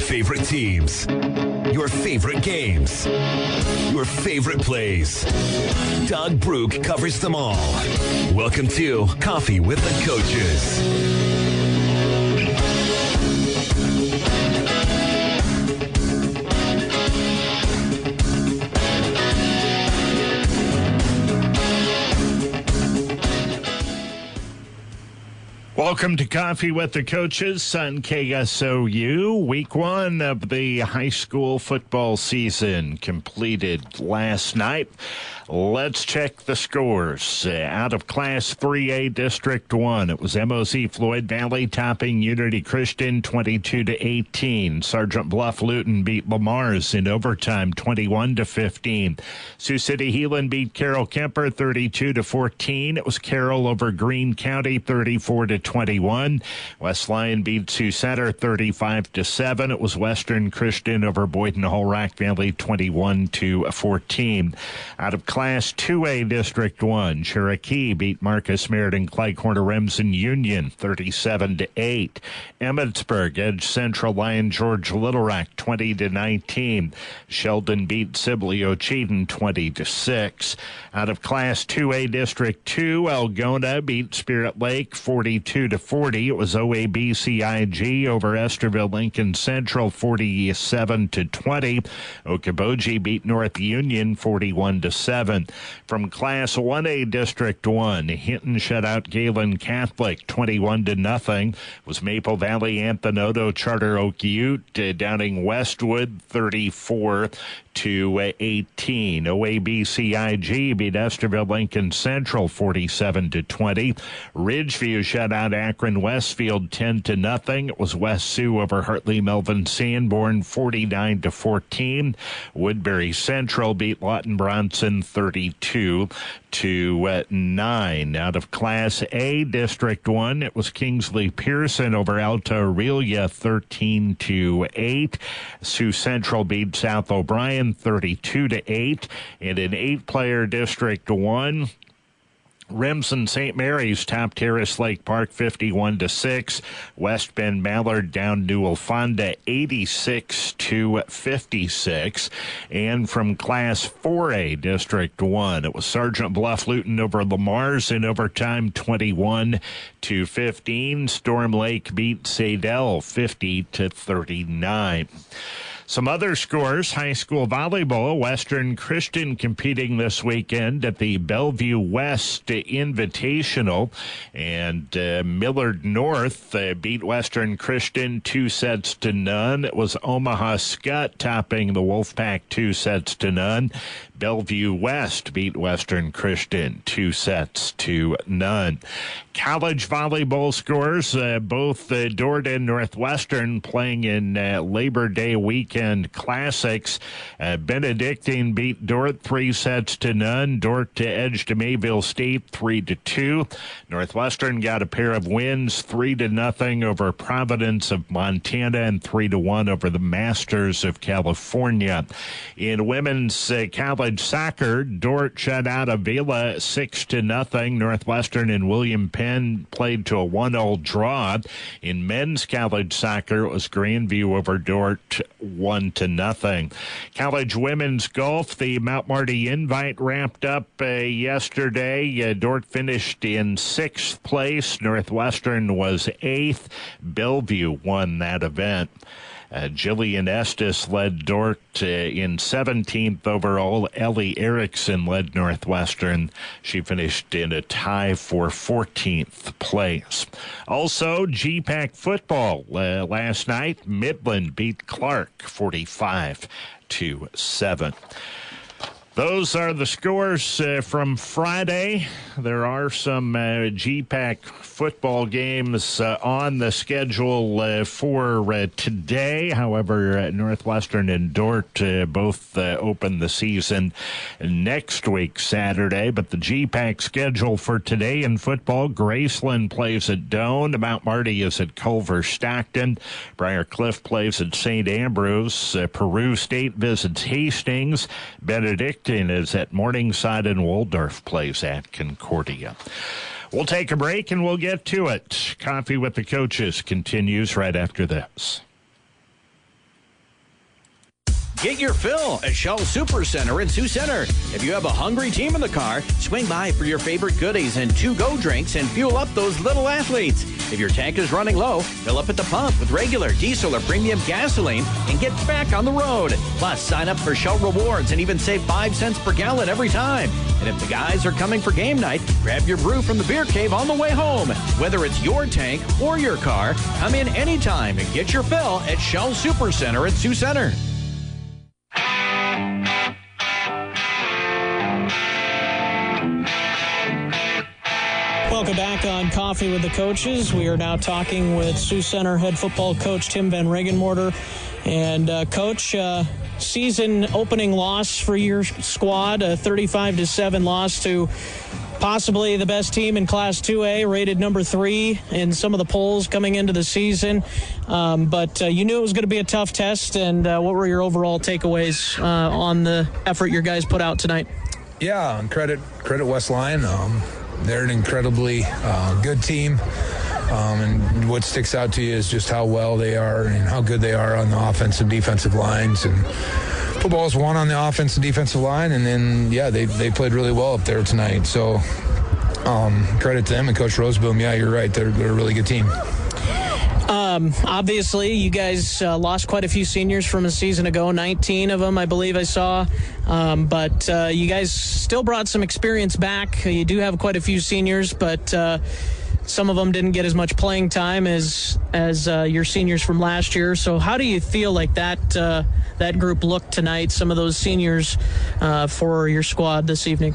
favorite teams, your favorite games, your favorite plays. Doug Brook covers them all. Welcome to Coffee with the Coaches. Welcome to Coffee with the Coaches on KSOU. Week one of the high school football season completed last night. Let's check the scores. Out of Class 3A District 1, it was MOC Floyd Valley topping Unity Christian 22-18. Sergeant Bluff Luton beat Lamar's in overtime 21-15. Sioux City Heelan beat Carroll Kemper 32-14. It was Carroll over Greene County 34-21. West Lyon beat Sioux Center 35-7. It was Western Christian over Boyden Hull Rock Valley 21-14. Out of Class 2A District 1, Cherokee beat Marcus Merritt and Clyde Remsen Union 37-8. Emmetsburg edged Central Lyon George Little Rock 20-19. Sheldon beat Sibley Ocheyedan 20-6. Out of Class 2A District 2, Algona beat Spirit Lake 42-40. It was OABCIG over Esterville Lincoln Central 47-20. Okoboji beat North Union 41-7. From Class 1A District 1, Hinton shut out Galen Catholic 21-0. Was Maple Valley Anthony Charter Oak Ute downing Westwood 34-18. OABCIG beat Esterville Lincoln Central 47-20. Ridgeview shut out Akron Westfield 10-0. It was West Sioux over Hartley Melvin Sanborn 49-14. Woodbury Central beat Lawton Bronson 32-9. Out of Class A District 1, it was Kingsley Pearson over Alta Aurelia 13-8. Sioux Central beat South O'Brien 32-8. And in 8-player District 1, Remsen St. Mary's topped Terrace Lake Park 51-6. West Bend Mallard down Newell Fonda 86-56. And from Class 4A District 1, it was Sergeant Bluff Luton over Lamar's in overtime 21-15. Storm Lake beat Sadell 50-39. Some other scores: high school volleyball, Western Christian competing this weekend at the Bellevue West Invitational, and Millard North beat Western Christian 2-0. It was Omaha Scott topping the Wolfpack 2-0. Bellevue West beat Western Christian 2-0. College volleyball scores, both Dordt and Northwestern playing in Labor Day weekend classics. Benedictine beat Dordt 3-0. Dordt edged Mayville State 3-2. Northwestern got a pair of wins, 3-0 over Providence of Montana and 3-1 over the Masters of California. In women's college soccer, Dordt shut out Avila 6-0. Northwestern and William Penn played to a 1-0 draw. In men's college soccer, it was Grandview over Dordt 1-0. College women's golf, the Mount Marty Invite wrapped up yesterday. Dordt finished in 6th place. Northwestern was 8th. Bellevue won that event. Jillian Estes led Dordt in 17th overall. Ellie Erickson led Northwestern. She finished in a tie for 14th place. Also, GPAC football last night. Midland beat Clark 45-7. Those are the scores from Friday. There are some GPAC football games on the schedule for today. However, Northwestern and Dordt both open the season next week, Saturday. But the GPAC schedule for today in football: Graceland plays at Doane. Mount Marty is at Culver Stockton. Briar Cliff plays at St. Ambrose. Peru State visits Hastings. Benedictine is at Morningside, and Waldorf plays at Concordia. We'll take a break and we'll get to it. Coffee with the Coaches continues right after this. Get your fill at Shell Super Center in Sioux Center. If you have a hungry team in the car, swing by for your favorite goodies and to-go drinks and fuel up those little athletes. If your tank is running low, fill up at the pump with regular, diesel, or premium gasoline and get back on the road. Plus, sign up for Shell Rewards and even save 5 cents per gallon every time. And if the guys are coming for game night, grab your brew from the beer cave on the way home. Whether it's your tank or your car, come in anytime and get your fill at Shell Super Center at Sioux Center. Welcome back on Coffee with the Coaches. We are now talking with Sioux Center head football coach Tim Van Regenmorter. And Coach, season opening loss for your squad, a 35-7 loss to possibly the best team in Class 2A, rated number 3 in some of the polls coming into the season. But you knew it was going to be a tough test. And what were your overall takeaways on the effort your guys put out tonight? Yeah, and credit West Lyon. They're an incredibly good team. And what sticks out to you is just how well they are and how good they are on the offensive and defensive lines. And football's won on the offensive and defensive line. And then, yeah, they played really well up there tonight. So credit to them and Coach Roseboom. Yeah, you're right. They're a really good team. Obviously, you guys lost quite a few seniors from a season ago, 19 of them, I believe I saw. But you guys still brought some experience back. You do have quite a few seniors, but some of them didn't get as much playing time as your seniors from last year. So how do you feel like that group looked tonight, some of those seniors for your squad this evening?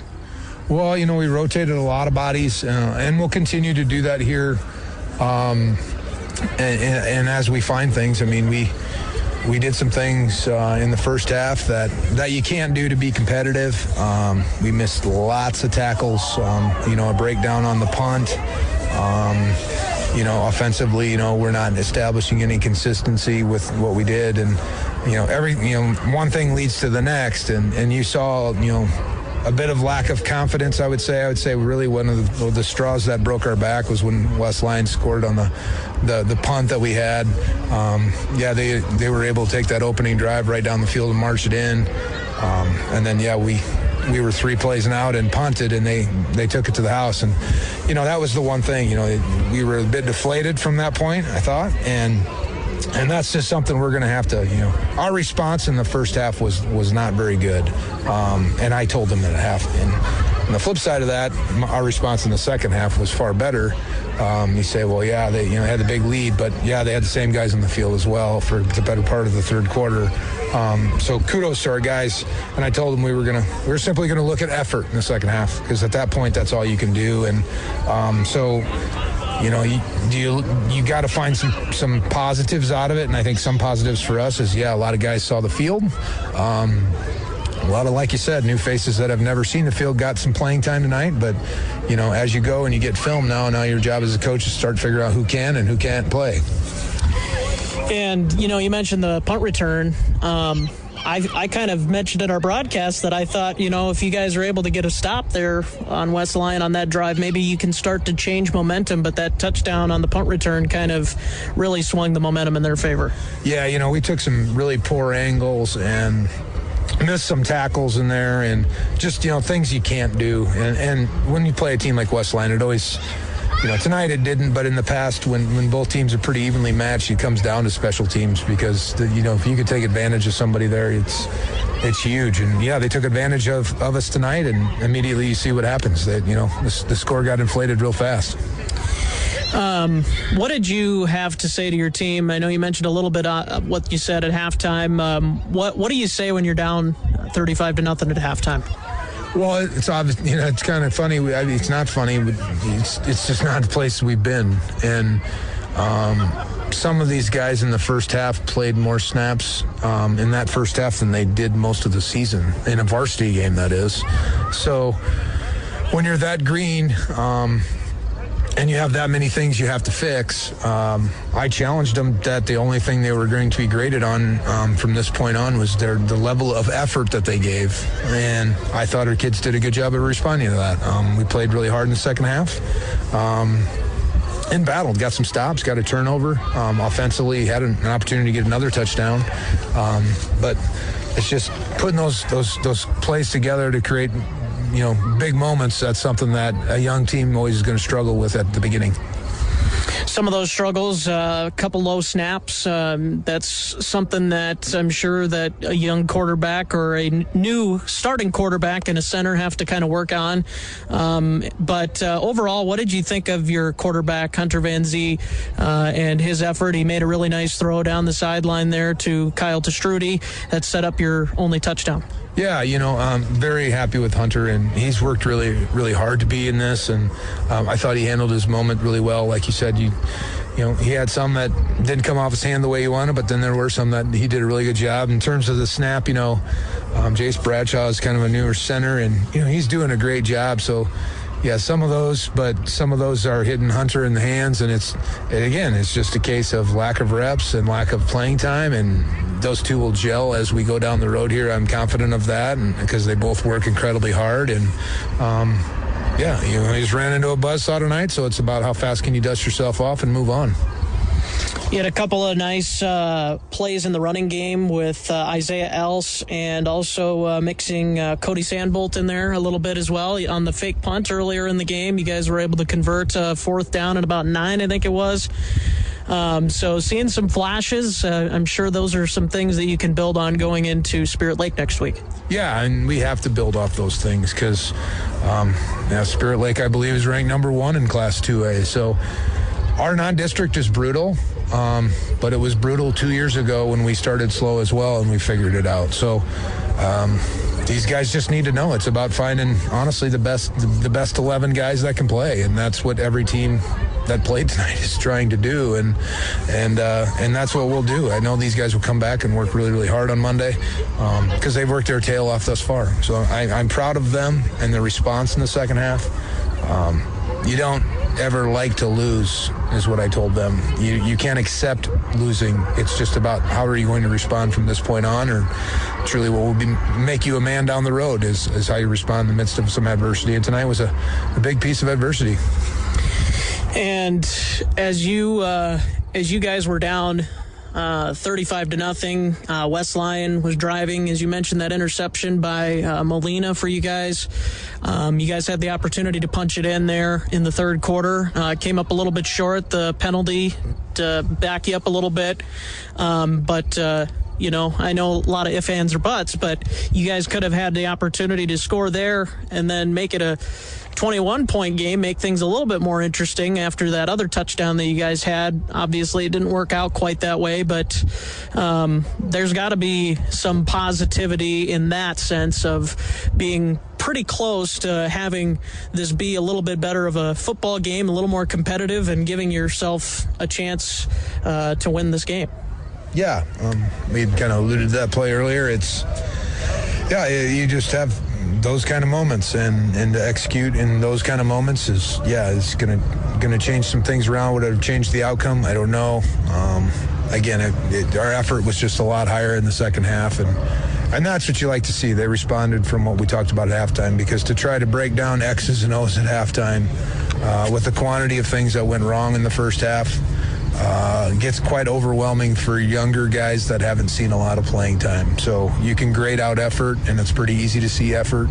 Well, we rotated a lot of bodies, and we'll continue to do that here. And as we find things, I mean, we did some things in the first half that you can't do to be competitive. We missed lots of tackles, a breakdown on the punt. Offensively, we're not establishing any consistency with what we did. And, one thing leads to the next. And you saw, a bit of lack of confidence, I would say really one of the straws that broke our back was when West Lyon scored on the punt that we had. They were able to take that opening drive right down the field and march it in. And then, we were 3 plays and out and punted, and they took it to the house. And, that was the one thing, we were a bit deflated from that point, I thought. And that's just something we're going to have to, our response in the first half was not very good. And I told them that at half. And on the flip side of that, our response in the second half was far better. You say, well, yeah, they had the big lead, but yeah, they had the same guys on the field as well for the better part of the third quarter. So kudos to our guys. And I told them we were simply going to look at effort in the second half, because at that point, that's all you can do. And you got to find some positives out of it. And I think some positives for us is, a lot of guys saw the field. A lot of, like you said, new faces that have never seen the field got some playing time tonight. But, as you go and you get film now your job as a coach is to start figuring out who can and who can't play. And, you mentioned the punt return. I kind of mentioned in our broadcast that I thought, if you guys are able to get a stop there on West Lyon on that drive, maybe you can start to change momentum. But that touchdown on the punt return kind of really swung the momentum in their favor. Yeah, we took some really poor angles and missed some tackles in there, and just, things you can't do. And when you play a team like West Lyon, it always... tonight it didn't, but in the past, when both teams are pretty evenly matched, it comes down to special teams, because, if you could take advantage of somebody there, it's huge. And, they took advantage of us tonight, and immediately you see what happens. That the score got inflated real fast. What did you have to say to your team? I know you mentioned a little bit what you said at halftime. What do you say when you're down 35-0 at halftime? Well, it's obvious. It's kind of funny. It's not funny, but it's just not the place we've been. And some of these guys in the first half played more snaps in that first half than they did most of the season, in a varsity game, that is. So when you're that green and you have that many things you have to fix, I challenged them that the only thing they were going to be graded on from this point on was the level of effort that they gave. And I thought our kids did a good job of responding to that. We played really hard in the second half. And battled, got some stops, got a turnover. Offensively, had an opportunity to get another touchdown. But, it's just putting those plays together to create, big moments. That's something that a young team always is going to struggle with at the beginning. Some of those struggles, a couple low snaps, that's something that I'm sure that a young quarterback or a new starting quarterback and a center have to kind of work on. But overall, what did you think of your quarterback, Hunter Van Zee, and his effort? He made a really nice throw down the sideline there to Kyle Testrudy that set up your only touchdown. Yeah, I'm very happy with Hunter, and he's worked really, really hard to be in this, and I thought he handled his moment really well. Like you said, he had some that didn't come off his hand the way he wanted, but then there were some that he did a really good job. In terms of the snap, Jace Bradshaw is kind of a newer center, and, he's doing a great job. So, yeah, some of those are hitting Hunter in the hands, and it's just a case of lack of reps and lack of playing time, and those two will gel as we go down the road here. I'm confident of that, and because they both work incredibly hard. And he just ran into a buzzsaw tonight, so it's about how fast can you dust yourself off and move on. You had a couple of nice plays in the running game with Isaiah Else, and also mixing Cody Sandbolt in there a little bit as well. On the fake punt earlier in the game, you guys were able to convert 4th down at about 9, I think it was. So seeing some flashes, I'm sure those are some things that you can build on going into Spirit Lake next week. Yeah, and we have to build off those things because Spirit Lake, I believe, is ranked number 1 in Class 2A. So our non-district is brutal, but it was brutal 2 years ago when we started slow as well, and we figured it out. So these guys just need to know it's about finding, honestly, the best 11 guys that can play, and that's what every team that played tonight is trying to do, and that's what we'll do. I know these guys will come back and work really, really hard on Monday because they've worked their tail off thus far. So I'm proud of them and their response in the second half. You don't ever like to lose, is what I told them. You can't accept losing. It's just about how are you going to respond from this point on, or truly what will make you a man down the road is how you respond in the midst of some adversity. And tonight was a big piece of adversity. And as you guys were down 35-0, West Lyon was driving, as you mentioned, that interception by Molina for you guys. You guys had the opportunity to punch it in there in the third quarter. Came up a little bit short, the penalty to back you up a little bit. But I know a lot of ifs, ands, or buts, but you guys could have had the opportunity to score there and then make it a 21-point game, make things a little bit more interesting after that other touchdown that you guys had. Obviously, it didn't work out quite that way, but there's got to be some positivity in that sense of being pretty close to having this be a little bit better of a football game, a little more competitive, and giving yourself a chance to win this game. Yeah, we kind of alluded to that play earlier. You just have those kind of moments, and to execute in those kind of moments is gonna change some things around. Would it have changed the outcome? I don't know. Again, our effort was just a lot higher in the second half, and that's what you like to see. They responded from what we talked about at halftime, because to try to break down X's and O's at halftime with the quantity of things that went wrong in the first half gets quite overwhelming for younger guys that haven't seen a lot of playing time. So you can grade out effort, and it's pretty easy to see effort.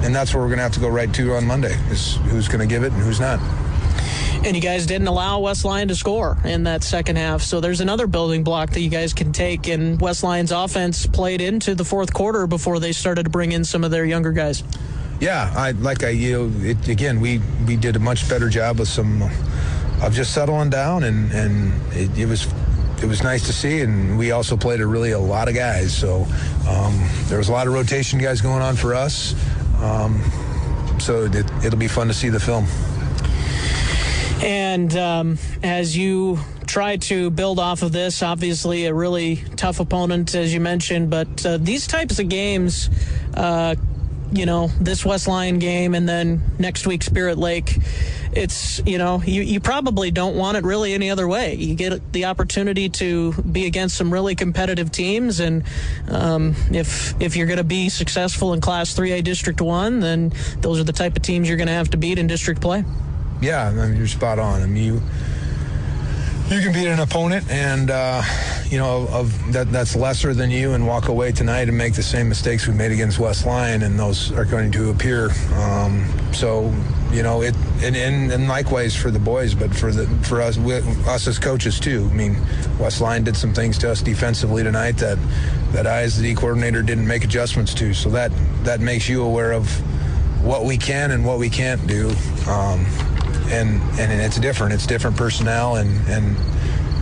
And that's where we're going to have to go right to on Monday, is who's going to give it and who's not. And you guys didn't allow West Lyon to score in that second half. So there's another building block that you guys can take. And West Lyon's offense played into the fourth quarter before they started to bring in some of their younger guys. Yeah, we did a much better job with of just settling down, and it was nice to see. And we also played a lot of guys. So there was a lot of rotation guys going on for us. So it'll be fun to see the film. And as you try to build off of this, obviously a really tough opponent, as you mentioned, but these types of games, this West Lyon game and then next week Spirit Lake, it's, you probably don't want it really any other way. You get the opportunity to be against some really competitive teams, and if you're going to be successful in Class 3A District 1, then those are the type of teams you're going to have to beat in district play. Yeah, you're spot on. you can beat an opponent and that's lesser than you and walk away tonight and make the same mistakes we made against West Lyon, and those are going to appear. And likewise for the boys, but for us as coaches too. I mean, West Lyon did some things to us defensively tonight that I as the D coordinator didn't make adjustments to. So that makes you aware of what we can and what we can't do. And it's different. It's different personnel, and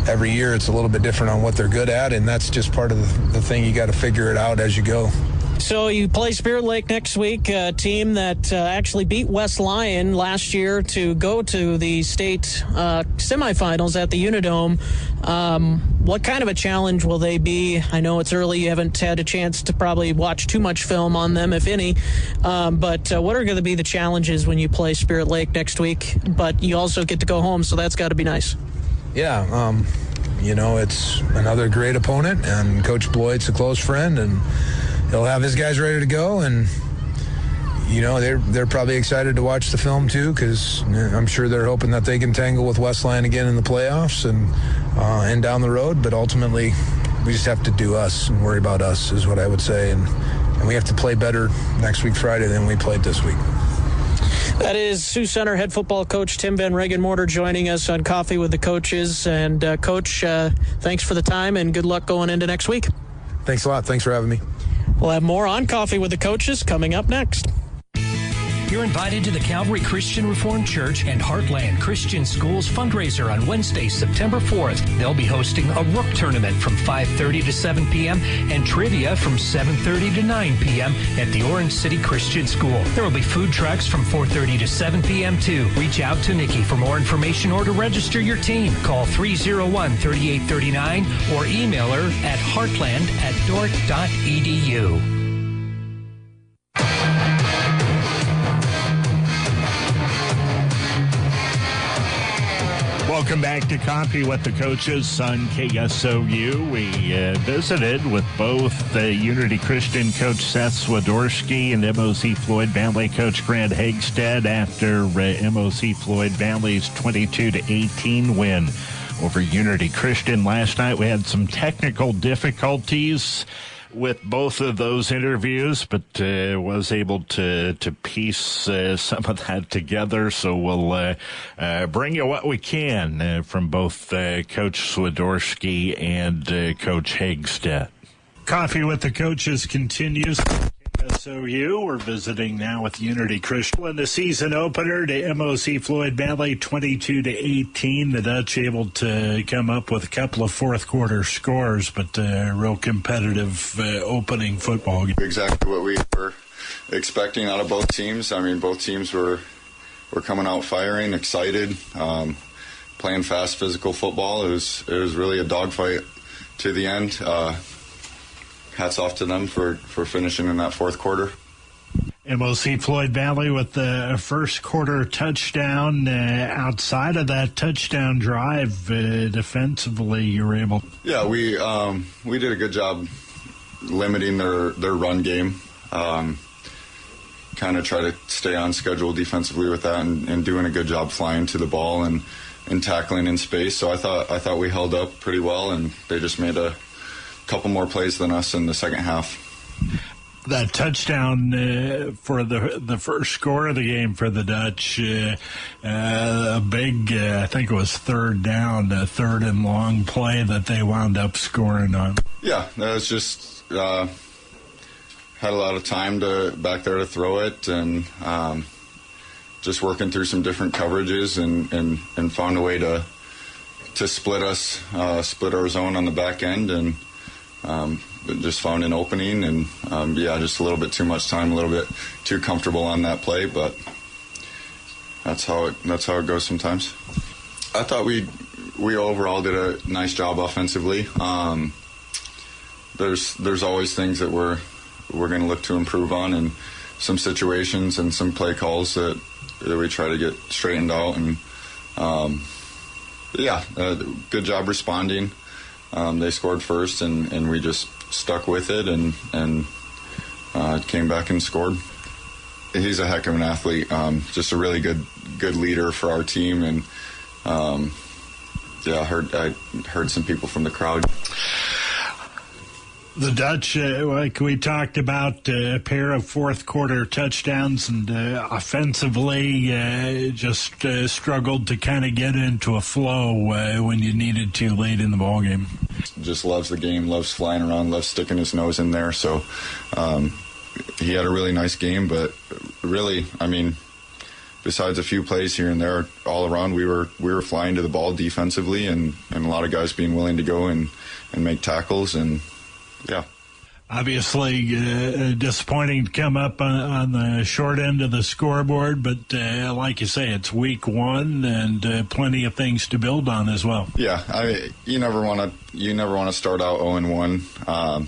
every year it's a little bit different on what they're good at, and that's just part of the thing. You got to figure it out as you go. So you play Spirit Lake next week, a team that actually beat West Lyon last year to go to the state semifinals at the Unidome. What kind of a challenge will they be? I know it's early. You haven't had a chance to probably watch too much film on them, if any. But what are going to be the challenges when you play Spirit Lake next week? But you also get to go home, so that's got to be nice. Yeah, it's another great opponent, and Coach Bloyd's a close friend, and he'll have his guys ready to go, and they're probably excited to watch the film too, because I'm sure they're hoping that they can tangle with West Lyon again in the playoffs and down the road. But ultimately, we just have to do us and worry about us, is what I would say, and we have to play better next week Friday than we played this week. That is Sioux Center head football coach Tim Van Regenmorter joining us on Coffee with the Coaches. And Coach, thanks for the time and good luck going into next week. Thanks a lot. Thanks for having me. We'll have more on Coffee with the Coaches coming up next. You're invited to the Calvary Christian Reformed Church and Heartland Christian Schools fundraiser on Wednesday, September 4th. They'll be hosting a Rook tournament from 5:30 to 7 p.m. and trivia from 7:30 to 9 p.m. at the Orange City Christian School. There will be food trucks from 4:30 to 7 p.m. too. Reach out to Nikki for more information or to register your team. Call 301-3839 or email her at heartland@dork.edu. Welcome back to Coffee with the Coaches on KSOU. We visited with both Unity Christian coach Seth Swiderski and MOC Floyd Valley coach Grant Hagstead after MOC Floyd Valley's 22-18 win over Unity Christian last night. We had some technical difficulties with both of those interviews, but was able to piece some of that together. So we'll bring you what we can from both Coach Swiderski and Coach Hagstead. Coffee with the Coaches continues. SOU, we're visiting now with Unity Christian in the season opener to MOC Floyd Valley, 22-18. The Dutch able to come up with a couple of fourth quarter scores, but real competitive opening football game. Exactly what we were expecting out of both teams. I mean, both teams were coming out firing, excited, playing fast, physical football. It was really a dogfight to the end. Hats off to them for finishing in that fourth quarter. MOC Floyd Valley with the first quarter touchdown. Outside of that touchdown drive, defensively, you were able. Yeah, we did a good job limiting their run game. Kind of try to stay on schedule defensively with that, and doing a good job flying to the ball and tackling in space. So I thought we held up pretty well, and they just made a couple more plays than us in the second half. That touchdown for the first score of the game for the Dutch, a big, I think it was third down, a third and long play that they wound up scoring on. Yeah, that was just had a lot of time back there to throw it, and just working through some different coverages and found a way to split our zone on the back end, and just found an opening, and just a little bit too much time, a little bit too comfortable on that play, but that's how it goes sometimes. I thought we overall did a nice job offensively. There's always things that we're going to look to improve on, and some situations and some play calls that we try to get straightened out, and good job responding. They scored first, and we just stuck with it and came back and scored. He's a heck of an athlete, just a really good leader for our team, and I heard some people from the crowd. The Dutch, like we talked about, a pair of fourth-quarter touchdowns, and offensively just struggled to kind of get into a flow when you needed to late in the ballgame. Just loves the game, loves flying around, loves sticking his nose in there. So he had a really nice game, but really, I mean, besides a few plays here and there, all around we were flying to the ball defensively, and a lot of guys being willing to go and make tackles, and yeah. Obviously, disappointing to come up on the short end of the scoreboard, but like you say, it's week one and plenty of things to build on as well. Yeah, you never want to start out 0-1,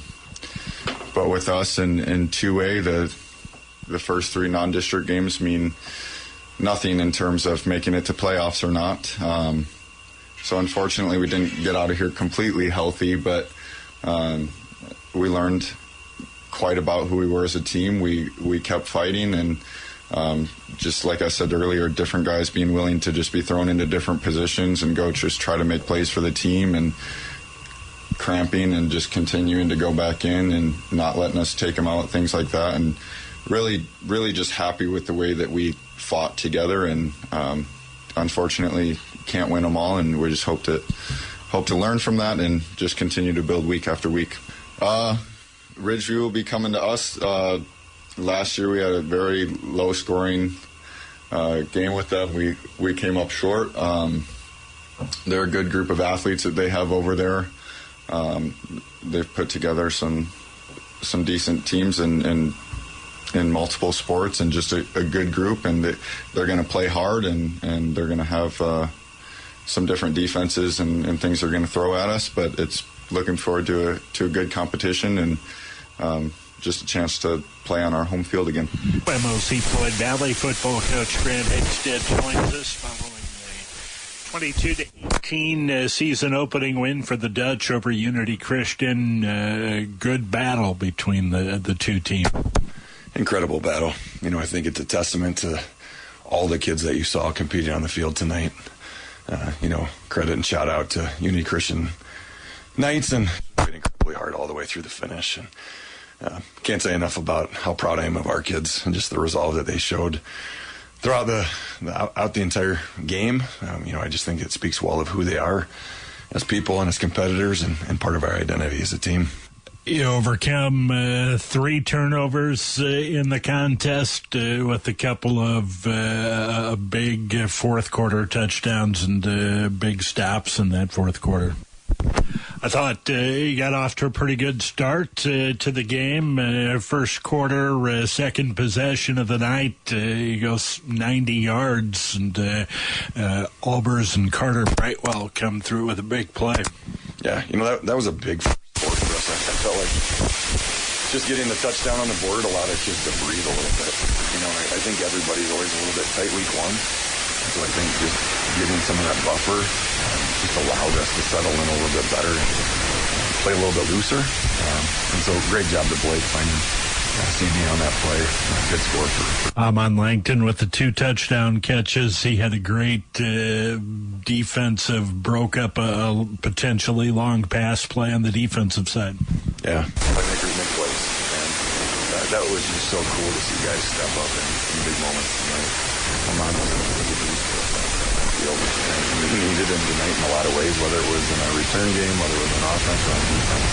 but with us in 2A, the first three non-district games mean nothing in terms of making it to playoffs or not. So unfortunately, we didn't get out of here completely healthy, but we learned quite about who we were as a team. We kept fighting, and just like I said earlier, different guys being willing to just be thrown into different positions and go just try to make plays for the team, and cramping and just continuing to go back in and not letting us take them out, things like that. And really, really just happy with the way that we fought together, and unfortunately can't win them all, and we just hope to learn from that and just continue to build week after week. Ridgeview will be coming to us. Last year we had a very low scoring game with them. We came up short. They're a good group of athletes that they have over there. They've put together some decent teams in multiple sports, and just a good group, and they're going to play hard, and they're going to have some different defenses and things they're going to throw at us, but it's looking forward to a good competition, and just a chance to play on our home field again. MOC Floyd Valley football coach Grant Hagstead joins us following the 22-18 season opening win for the Dutch over Unity Christian. Good battle between the two teams. Incredible battle. I think it's a testament to all the kids that you saw competing on the field tonight. Credit and shout out to Unity Christian Knights, and played incredibly hard all the way through the finish. And can't say enough about how proud I am of our kids and just the resolve that they showed throughout the entire game. I just think it speaks well of who they are as people and as competitors, and part of our identity as a team. You overcome 3 turnovers in the contest with a couple of big fourth-quarter touchdowns and big stops in that fourth quarter. I thought you got off to a pretty good start to the game. First quarter, second possession of the night, he goes 90 yards, and Albers and Carter Brightwell come through with a big play. Yeah, that was a big forward for us. I felt like just getting the touchdown on the board allowed our kids to breathe a little bit. I think everybody's always a little bit tight week one. So I think just giving some of that buffer just allowed us to settle in a little bit better and play a little bit looser. And so great job to Blake finding CD on that play. Good score for Amon Langton with the 2 touchdown catches. He had a great defensive, broke up a potentially long pass play on the defensive side. Yeah, playmakers make plays. And that was just so cool to see guys step up in big moments tonight. Amon was a good boost for us on the field. And we needed him tonight in a lot of ways, whether it was in our return game, whether it was on offense or on defense.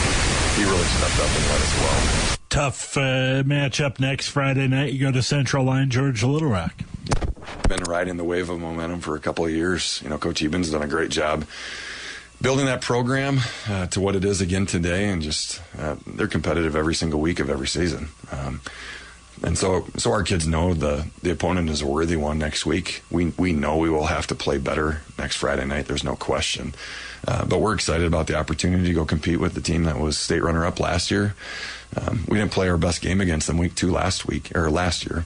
He really stepped up and led us well. Tough matchup next Friday night. You go to Central Line, Georgia, Little Rock. Been riding the wave of momentum for a couple of years. Coach Eben's done a great job building that program to what it is again today, and just they're competitive every single week of every season. And so our kids know the opponent is a worthy one next week. We know we will have to play better next Friday night. There's no question. But we're excited about the opportunity to go compete with the team that was state runner-up last year. We didn't play our best game against them week 2 last year.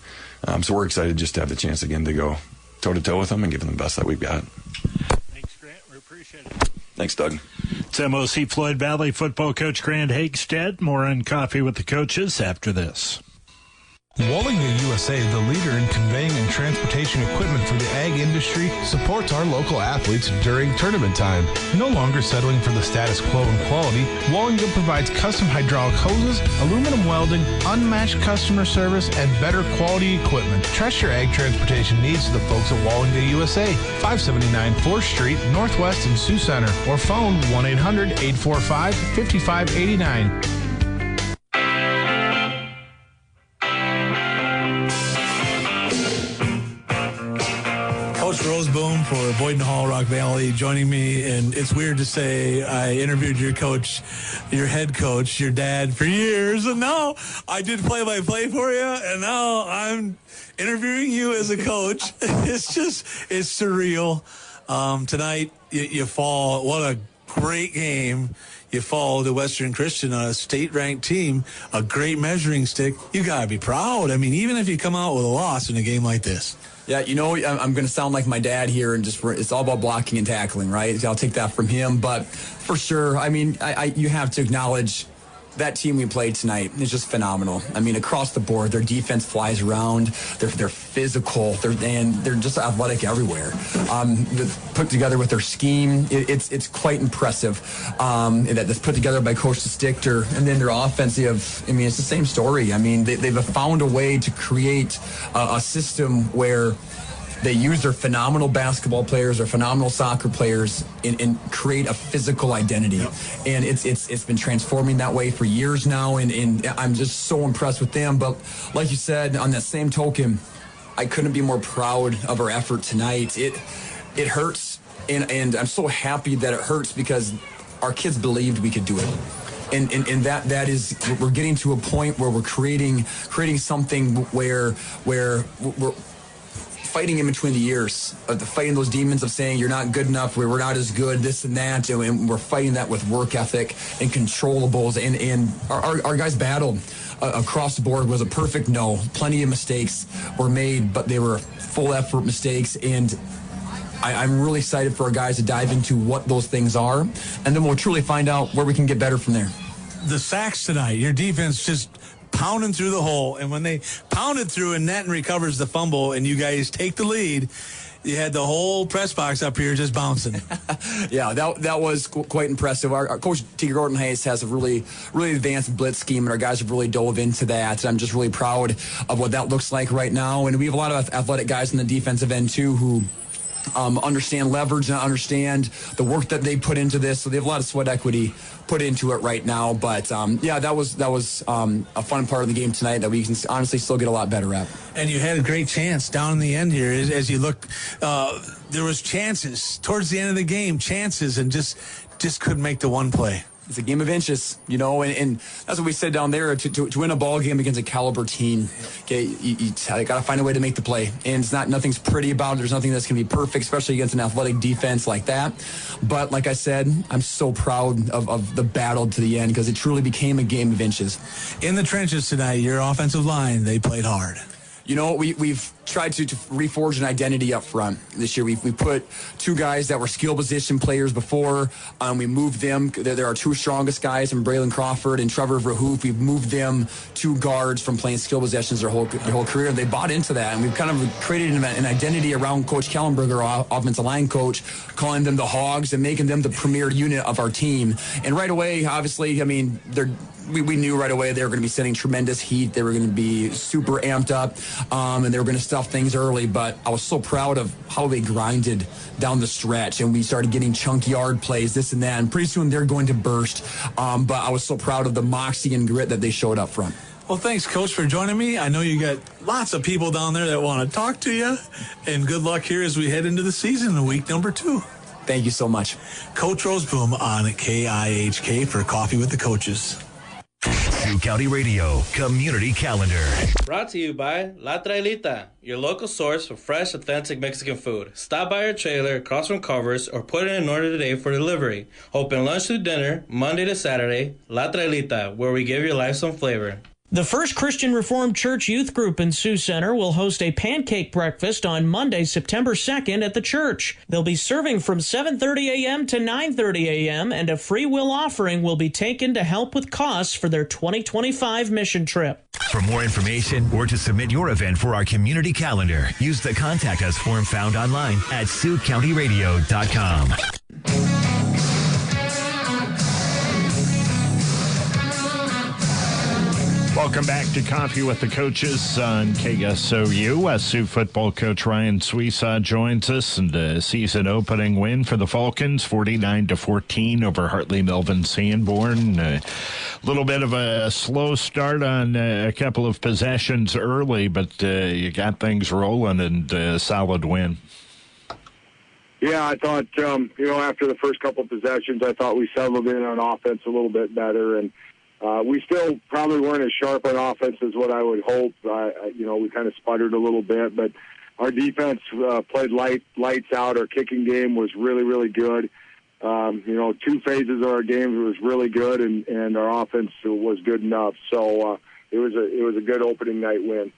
So we're excited just to have the chance again to go toe-to-toe with them and give them the best that we've got. Thanks, Grant. We appreciate it. Thanks, Doug. It's MOC Floyd Valley football coach Grant Hagstead. More on Coffee with the Coaches after this. Wallinga USA, the leader in conveying and transportation equipment for the ag industry, supports our local athletes during tournament time. No longer settling for the status quo in quality, Wallinga provides custom hydraulic hoses, aluminum welding, unmatched customer service, and better quality equipment. Trust your ag transportation needs to the folks at Wallinga USA, 579 4th Street, Northwest in Sioux Center, or phone 1-800-845-5589. Roseboom for Boyden Hall, Rock Valley, joining me. And it's weird to say I interviewed your coach, your head coach, your dad for years. And now I did play-by-play for you. And now I'm interviewing you as a coach. It's surreal. Tonight, you fall. What a great game. You fall to Western Christian, a state-ranked team, a great measuring stick. You got to be proud. I mean, even if you come out with a loss in a game like this. Yeah, I'm going to sound like my dad here, and it's all about blocking and tackling, right? I'll take that from him. But for sure, I mean, you have to acknowledge that team we played tonight is just phenomenal. I mean, across the board, their defense flies around. They're physical. They're just athletic everywhere. Put together with their scheme, it's quite impressive. That's put together by Coach Stichter, and then their offensive. I mean, it's the same story. I mean, they've found a way to create a system where they use their phenomenal basketball players or phenomenal soccer players and create a physical identity. Yep. And it's been transforming that way for years now, and I'm just so impressed with them. But like you said, on that same token, I couldn't be more proud of our effort tonight. It hurts, and I'm so happy that it hurts because our kids believed we could do it. And that is, we're getting to a point where we're creating something where we're fighting in between the ears, fighting those demons of saying you're not good enough, we're not as good, this and that, and we're fighting that with work ethic and controllables. And our guys battled across the board. Was a perfect no. Plenty of mistakes were made, but they were full effort mistakes. And I'm really excited for our guys to dive into what those things are, and then we'll truly find out where we can get better from there. The sacks tonight, your defense just pounding through the hole, and when they pounded through and Netton recovers the fumble and you guys take the lead, you had the whole press box up here just bouncing. Yeah, that was quite impressive. Our coach, T. Gordon Hayes, has a really, really advanced blitz scheme, and our guys have really dove into that. And I'm just really proud of what that looks like right now. And we have a lot of athletic guys in the defensive end, too, who understand leverage and understand the work that they put into this. So they have a lot of sweat equity put into it right now. But yeah, that was a fun part of the game tonight that we can honestly still get a lot better at. And you had a great chance down in the end here. As you look, there was chances towards the end of the game, and just couldn't make the one play. It's a game of inches, and that's what we said down there. To win a ball game against a caliber team, okay, you got to find a way to make the play. And nothing's pretty about it. There's nothing that's going to be perfect, especially against an athletic defense like that. But like I said, I'm so proud of the battle to the end because it truly became a game of inches. In the trenches tonight, your offensive line, they played hard. We've tried to reforge an identity up front this year. We put two guys that were skill position players before. We moved them. They're our two strongest guys, from Braylon Crawford and Trevor Verhoef. We've moved them two guards from playing skill possessions their whole career. And they bought into that, and we've kind of created an identity around Coach Kellenberger, our offensive line coach, calling them the Hogs and making them the premier unit of our team. And right away, obviously, I mean, we knew right away they were going to be sending tremendous heat. They were going to be super amped up, and they were going to stuff things early. But I was so proud of how they grinded down the stretch, and we started getting chunk yard plays, this and that. And pretty soon they're going to burst. But I was so proud of the moxie and grit that they showed up front. Well, thanks, Coach, for joining me. I know you got lots of people down there that want to talk to you. And good luck here as we head into the season in week number 2. Thank you so much. Coach Roseboom on KIHK for Coffee with the Coaches. Sioux County Radio Community Calendar. Brought to you by La Trailita, your local source for fresh, authentic Mexican food. Stop by our trailer across from Culver's or put in an order today for delivery. Open lunch through dinner, Monday to Saturday. La Trailita, where we give your life some flavor. The First Christian Reformed Church Youth Group in Sioux Center will host a pancake breakfast on Monday, September 2nd at the church. They'll be serving from 7:30 a.m. to 9:30 a.m., and a free will offering will be taken to help with costs for their 2025 mission trip. For more information or to submit your event for our community calendar, use the Contact Us form found online at SiouxCountyRadio.com. Welcome back to Coffee with the Coaches on KSOU. Sioux football coach Ryan Suisa joins us, and a season opening win for the Falcons, 49-14 over Hartley Melvin Sanborn. A little bit of a slow start on a couple of possessions early, but you got things rolling, and a solid win. Yeah, I thought, after the first couple of possessions, I thought we settled in on offense a little bit better, and we still probably weren't as sharp on offense as what I would hope. We kind of sputtered a little bit, but our defense played lights out. Our kicking game was really, really good. 2 phases of our game was really good, and our offense was good enough. So it was a good opening night win.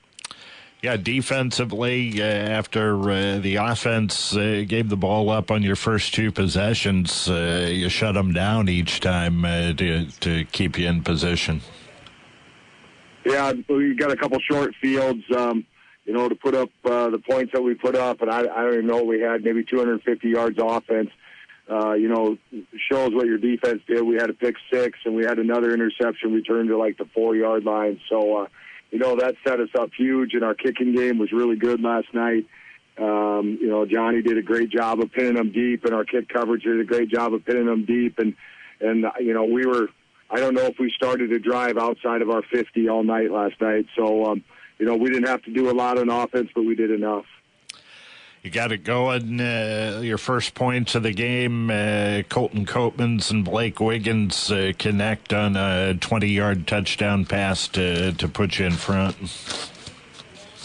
Yeah, defensively, after the offense gave the ball up on your first 2 possessions, you shut them down each time to keep you in position. Yeah, we got a couple short fields, to put up the points that we put up, and I don't even know what we had, maybe 250 yards offense. Shows what your defense did. We had a pick 6, and we had another interception returned to like the 4-yard line. So, that set us up huge, and our kicking game was really good last night. Johnny did a great job of pinning them deep, and our kick coverage did a great job of pinning them deep. And we were, I don't know if we started a drive outside of our 50 all night last night. So, we didn't have to do a lot on offense, but we did enough. You got it going. Your first points of the game, Colton Copeman's and Blake Wiggins connect on a 20-yard touchdown pass to put you in front.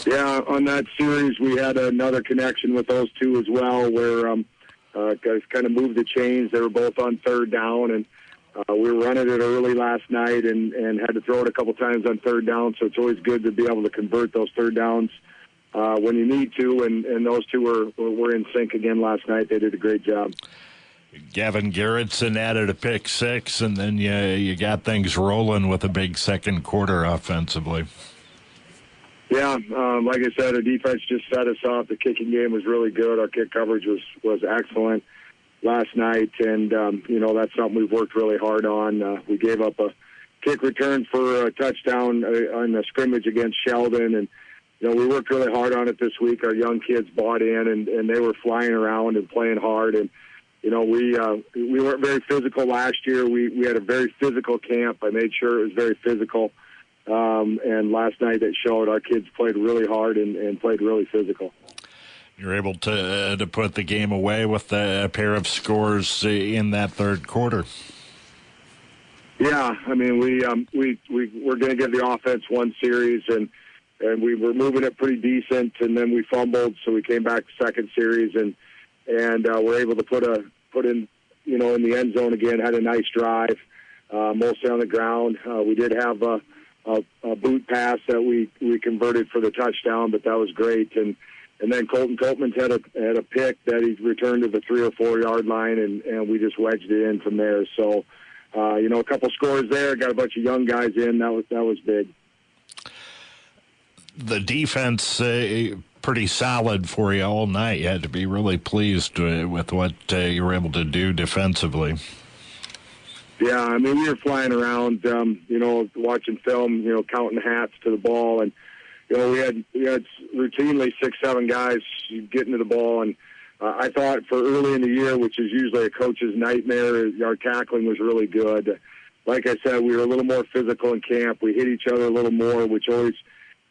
Yeah, on that series, we had another connection with those two as well, where guys kind of moved the chains. They were both on 3rd down, and we were running it early last night and had to throw it a couple times on 3rd down, so it's always good to be able to convert those 3rd downs when you need to, and those two were in sync again last night. They did a great job. Gavin Garrettson added a pick 6, and then you got things rolling with a big second quarter offensively. Yeah, like I said, our defense just set us up. The kicking game was really good. Our kick coverage was excellent last night, and that's something we've worked really hard on. We gave up a kick return for a touchdown on the scrimmage against Sheldon, and we worked really hard on it this week. Our young kids bought in, and they were flying around and playing hard. And, we weren't very physical last year. We had a very physical camp. I made sure it was very physical. And last night it showed. Our kids played really hard and played really physical. You're able to put the game away with a pair of scores in that 3rd quarter. Yeah, I mean, we're going to give the offense one series, and we were moving it pretty decent, and then we fumbled, so we came back the 2nd series, and we're able to put in in the end zone again. Had a nice drive, mostly on the ground. We did have a boot pass that we converted for the touchdown, but that was great. And then Colton Copeman's had a pick that he returned to the 3 or 4 yard line, and we just wedged it in from there. So a couple scores there. Got a bunch of young guys in. That was big. The defense pretty solid for you all night. You had to be really pleased with what you were able to do defensively. Yeah, I mean, we were flying around, watching film, counting hats to the ball, and we had routinely 6-7 guys getting to the ball, and I thought for early in the year, which is usually a coach's nightmare, our tackling was really good. Like I said, we were a little more physical in camp. We hit each other a little more, which always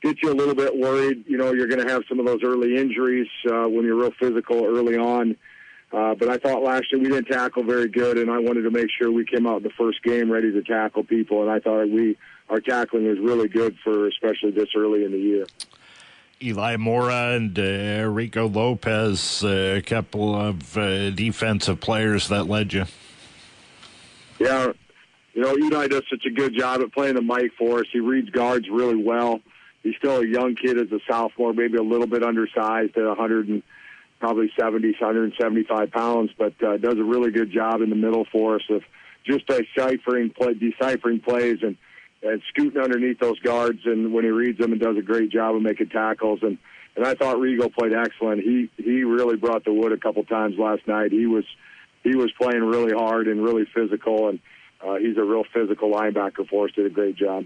gets you a little bit worried. You're going to have some of those early injuries when you're real physical early on. But I thought last year we didn't tackle very good, and I wanted to make sure we came out the first game ready to tackle people, and I thought our tackling was really good for especially this early in the year. Eli Mora and Rico Lopez, a couple of defensive players that led you. Yeah, Eli does such a good job at playing the mic for us. He reads guards really well. He's still a young kid as a sophomore, maybe a little bit undersized at 175 pounds, but does a really good job in the middle for us of just deciphering plays. And, scooting underneath those guards, and when he reads them and does a great job of making tackles. And I thought Rigo played excellent. He really brought the wood a couple times last night. He was playing really hard and really physical, and he's a real physical linebacker for us. Did a great job.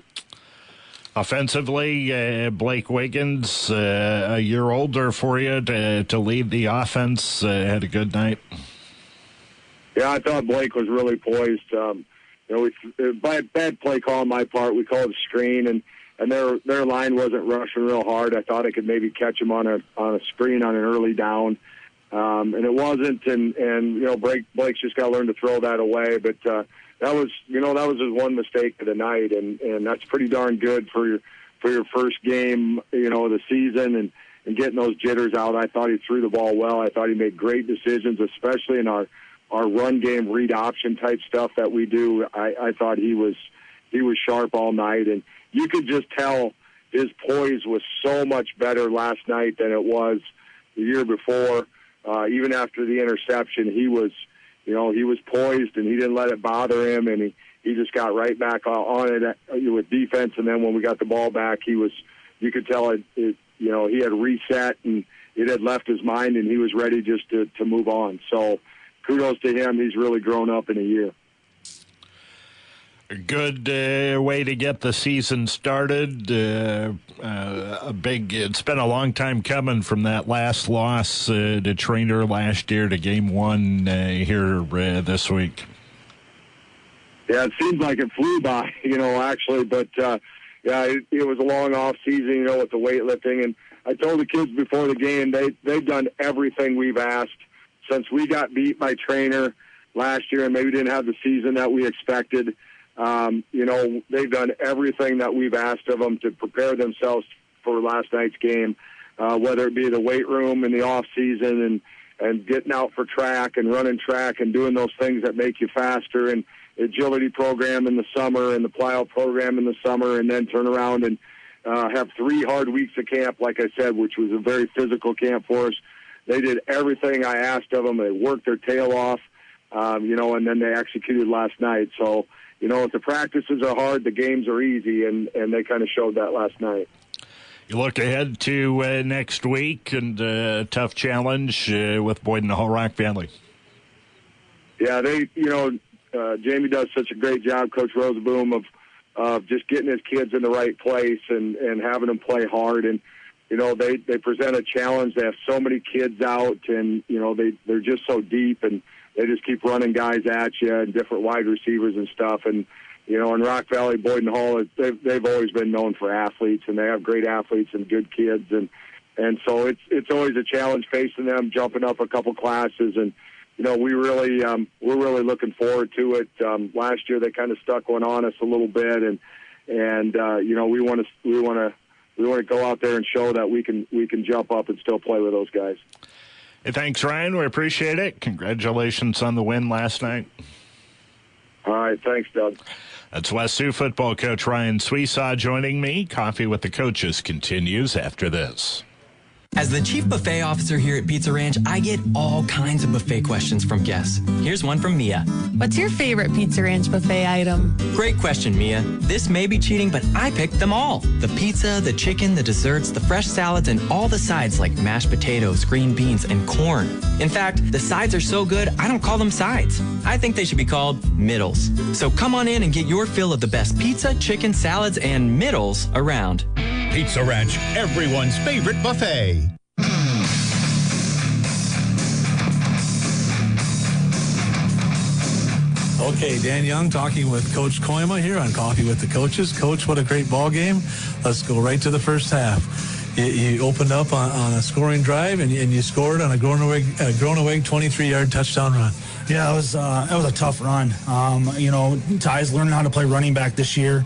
Offensively, Blake Wiggins, a year older for you to lead the offense, had a good night. Yeah, I thought Blake was really poised. By a bad play call on my part, we called a screen, and their line wasn't rushing real hard. I thought I could maybe catch him on a screen on an early down, and it wasn't. And Blake's just got to learn to throw that away. But that was his one mistake of the night, and that's pretty darn good for your first game, of the season, and getting those jitters out. I thought he threw the ball well. I thought he made great decisions, especially in our run game read option type stuff that we do. I thought he was sharp all night, and you could just tell his poise was so much better last night than it was the year before. Even after the interception, he was poised and he didn't let it bother him, and he just got right back on it with defense. And then when we got the ball back, you could tell he had reset and it had left his mind, and he was ready just to move on. So kudos to him. He's really grown up in a year. A good way to get the season started. It's been a long time coming from that last loss to Trainer last year to Game 1 here this week. Yeah, it seems like it flew by, actually. But, it was a long off season, with the weightlifting. And I told the kids before the game, they've done everything we've asked since we got beat by Trainer last year and maybe didn't have the season that we expected. They've done everything that we've asked of them to prepare themselves for last night's game, whether it be the weight room in the off season and getting out for track and running track and doing those things that make you faster, and agility program in the summer and the plyo program in the summer, and then turn around and have 3 hard weeks of camp, like I said, which was a very physical camp for us. They did everything I asked of them. They worked their tail off, and then they executed last night. So, if the practices are hard, the games are easy, and they kind of showed that last night. You look ahead to next week and a tough challenge with Boyd and Hull Rock Valley. Yeah, Jamie does such a great job, Coach Roseboom, of just getting his kids in the right place and having them play hard. And, they present a challenge. They have so many kids out, and, they're just so deep, and they just keep running guys at you and different wide receivers and stuff. And, in Rock Valley, Boyd and Hull, they've always been known for athletes, and they have great athletes and good kids. And so it's always a challenge facing them, jumping up a couple classes. And, we're really looking forward to it. Last year they kind of stuck one on us a little bit, and we want to go out there and show that we can jump up and still play with those guys. Hey, thanks, Ryan. We appreciate it. Congratulations on the win last night. All right. Thanks, Doug. That's West Sioux football coach Ryan Sweesaw joining me. Coffee with the Coaches continues after this. As the chief buffet officer here at Pizza Ranch, I get all kinds of buffet questions from guests. Here's one from Mia. What's your favorite Pizza Ranch buffet item? Great question, Mia. This may be cheating, but I picked them all. The pizza, the chicken, the desserts, the fresh salads, and all the sides like mashed potatoes, green beans, and corn. In fact, the sides are so good, I don't call them sides. I think they should be called middles. So come on in and get your fill of the best pizza, chicken, salads, and middles around. Pizza Ranch, everyone's favorite buffet. Okay, Dan Young talking with Coach Koima here on Coffee with the Coaches. Coach, what a great ball game. Let's go right to the first half. You opened up on a scoring drive, and you scored on a Groeneweg 23-yard touchdown run. Yeah, that was a tough run. Ty's learning how to play running back this year.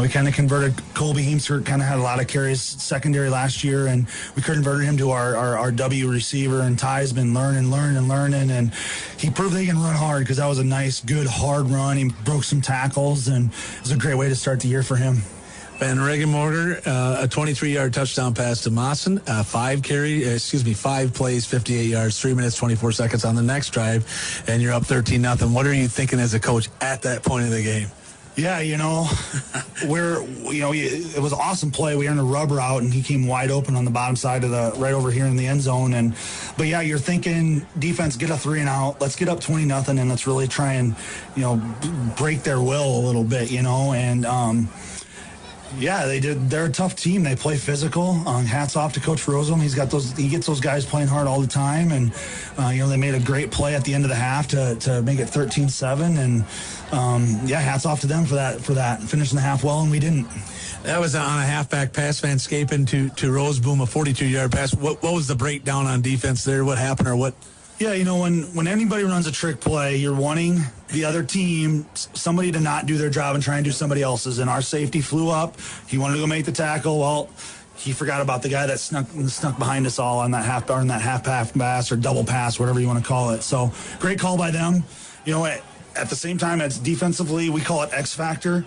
We kind of converted Colby Heemsker, kind of had a lot of carries secondary last year, and we converted him to our W receiver, and Ty's been learning, and he proved that he can run hard because that was a nice, good, hard run. He broke some tackles, and it was a great way to start the year for him. Van Regenmorter, a 23-yard touchdown pass to Mawson, 5 plays, 58 yards, 3 minutes, 24 seconds on the next drive, and you're up 13-0. What are you thinking as a coach at that point of the game? Yeah, it was an awesome play. We earned a rubber out, and he came wide open on the bottom side of right over here in the end zone. But yeah, you're thinking defense, get a 3-and-out. Let's get up 20-0, and let's really try and, break their will a little bit, and. Yeah, they did. They're a tough team. They play physical. Hats off to Coach Rosen. He gets those guys playing hard all the time, and they made a great play at the end of the half to make it 13-7. And hats off to them for that finishing the half well, and we didn't. That was on a halfback pass, Van Scapen to Roseboom, a 42-yard pass. What was the breakdown on defense there? What happened, or what? Yeah, when anybody runs a trick play, you're wanting the other team, somebody to not do their job and try and do somebody else's. And our safety flew up. He wanted to go make the tackle. Well, he forgot about the guy that snuck behind us all on that half pass or double pass, whatever you want to call it. So great call by them. At the same time, it's defensively, we call it X factor.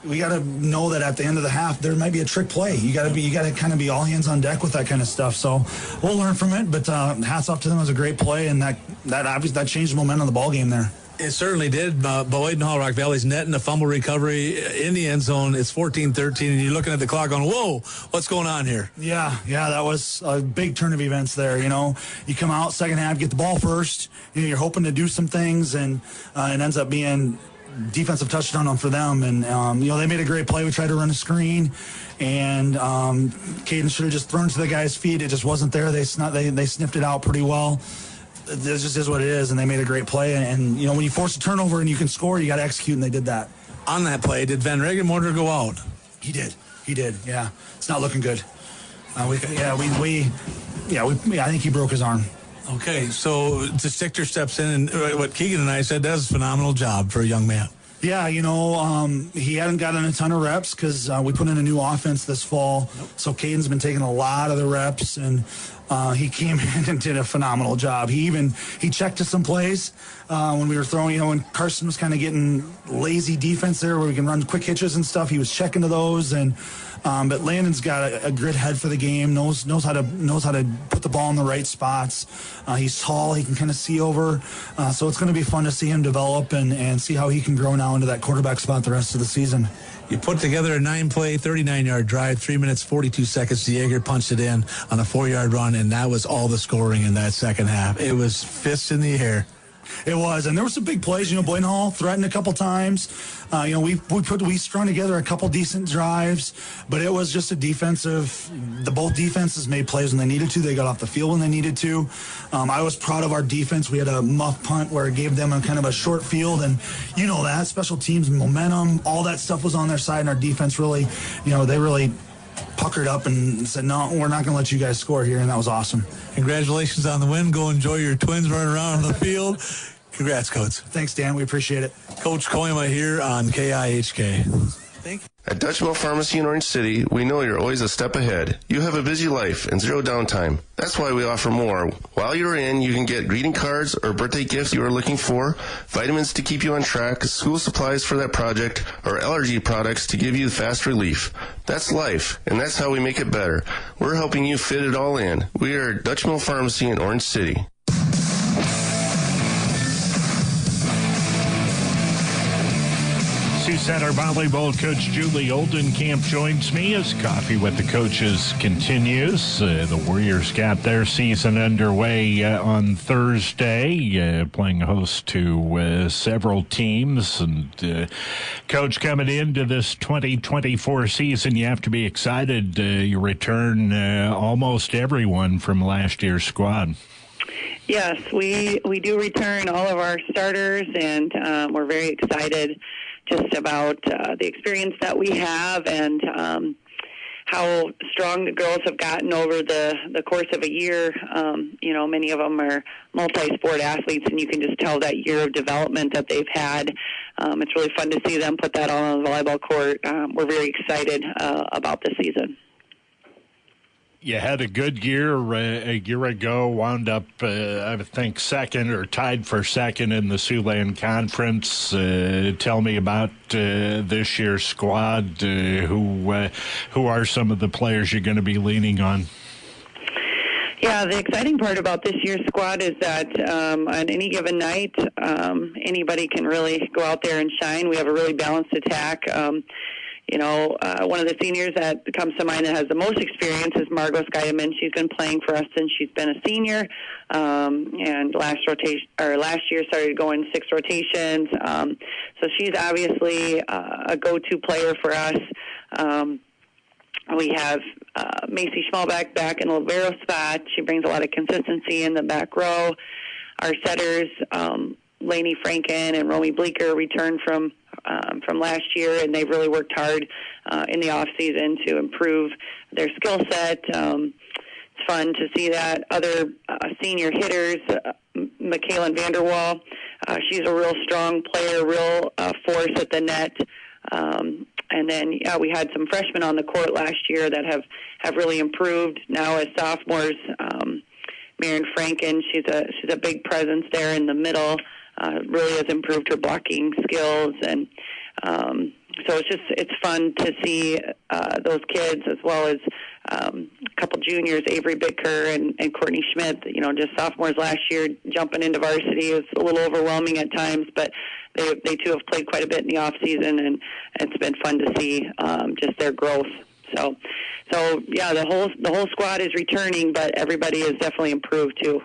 We got to know that at the end of the half, there might be a trick play. You got to kind of be all hands on deck with that kind of stuff. So we'll learn from it, but hats off to them. It was a great play, and that obviously changed the momentum of the ball game there. It certainly did. Boyd and Hall Rock Valley's netting a fumble recovery in the end zone. It's 14-13, and you're looking at the clock going, whoa, what's going on here? Yeah, that was a big turn of events there. You come out second half, get the ball first. You're hoping to do some things, and it ends up being defensive touchdown for them, and they made a great play. We tried to run a screen, and Caden should have just thrown it to the guy's feet. It just wasn't there. They sniffed it out pretty well. This just is what it is, and they made a great play. And when you force a turnover and you can score, you got to execute, and they did that. On that play, did Van Regenmoorder go out? He did. Yeah, it's not looking good. I think he broke his arm. Okay, so Stichter steps in, and what Keegan and I said, that was a phenomenal job for a young man. Yeah, he hadn't gotten a ton of reps because we put in a new offense this fall. So Caden's been taking a lot of the reps, and he came in and did a phenomenal job. He checked to some plays when we were throwing, when Carson was kind of getting lazy defense there where we can run quick hitches and stuff. He was checking to those, and but Landon's got a grit head for the game, knows how to put the ball in the right spots. He's tall, he can kind of see over, so it's going to be fun to see him develop and see how he can grow now into that quarterback spot the rest of the season. You put together a 9-play, 39-yard drive, 3 minutes, 42 seconds. Jaeger punched it in on a 4-yard run, and that was all the scoring in that second half. It was fists in the air. It was, and there were some big plays. Blaine Hall threatened a couple times. We strung together a couple decent drives, but it was just both defenses made plays when they needed to. They got off the field when they needed to. I was proud of our defense. We had a muff punt where it gave them a kind of a short field, and that special teams momentum, all that stuff was on their side, and our defense really, they really puckered up and said, no, we're not going to let you guys score here, and that was awesome. Congratulations on the win. Go enjoy your twins running around on the field. Congrats, Coach. Thanks, Dan. We appreciate it. Coach Koima here on KIHK. Thank you. At Dutch Mill Pharmacy in Orange City, we know you're always a step ahead. You have a busy life and zero downtime. That's why we offer more. While you're in, you can get greeting cards or birthday gifts you are looking for, vitamins to keep you on track, school supplies for that project, or allergy products to give you fast relief. That's life, and that's how we make it better. We're helping you fit it all in. We are at Dutch Mill Pharmacy in Orange City. Sioux Center volleyball coach Julie Oldenkamp joins me as Coffee with the Coaches continues. The Warriors got their season underway on Thursday, playing host to several teams. And Coach, coming into this 2024 season, you have to be excited. You return almost everyone from last year's squad. Yes, we do return all of our starters, and we're very excited just about the experience that we have and how strong the girls have gotten over the course of a year. Many of them are multi-sport athletes, and you can just tell that year of development that they've had. It's really fun to see them put that on the volleyball court. We're very excited about the season. You had a good year a year ago, wound up, I think, second or tied for second in the Siouxland Conference. Tell me about this year's squad. Who are some of the players you're going to be leaning on? Yeah, the exciting part about this year's squad is that on any given night, anybody can really go out there and shine. We have a really balanced attack. One of the seniors that comes to mind that has the most experience is Margot Scheidemann. She's been playing for us since she's been a senior, and last year started going 6 rotations. So she's obviously a go-to player for us. We have Macy Schmalbeck back in the libero spot. She brings a lot of consistency in the back row. Our setters, Lainey Franken and Romy Bleeker, returned from last year, and they've really worked hard in the off season to improve their skill set. It's fun to see that. Other senior hitters, Michaela Vanderwall, she's a real strong player, real force at the net. And then we had some freshmen on the court last year that have really improved now as sophomores. Marion Franken, she's a big presence there in the middle. Really has improved her blocking skills, and so it's fun to see those kids, as well as a couple juniors, Avery Bittker and Courtney Schmidt, just sophomores last year, jumping into varsity. It was a little overwhelming at times, but they too have played quite a bit in the off season, and it's been fun to see just their growth. So yeah, the whole squad is returning, but everybody has definitely improved too.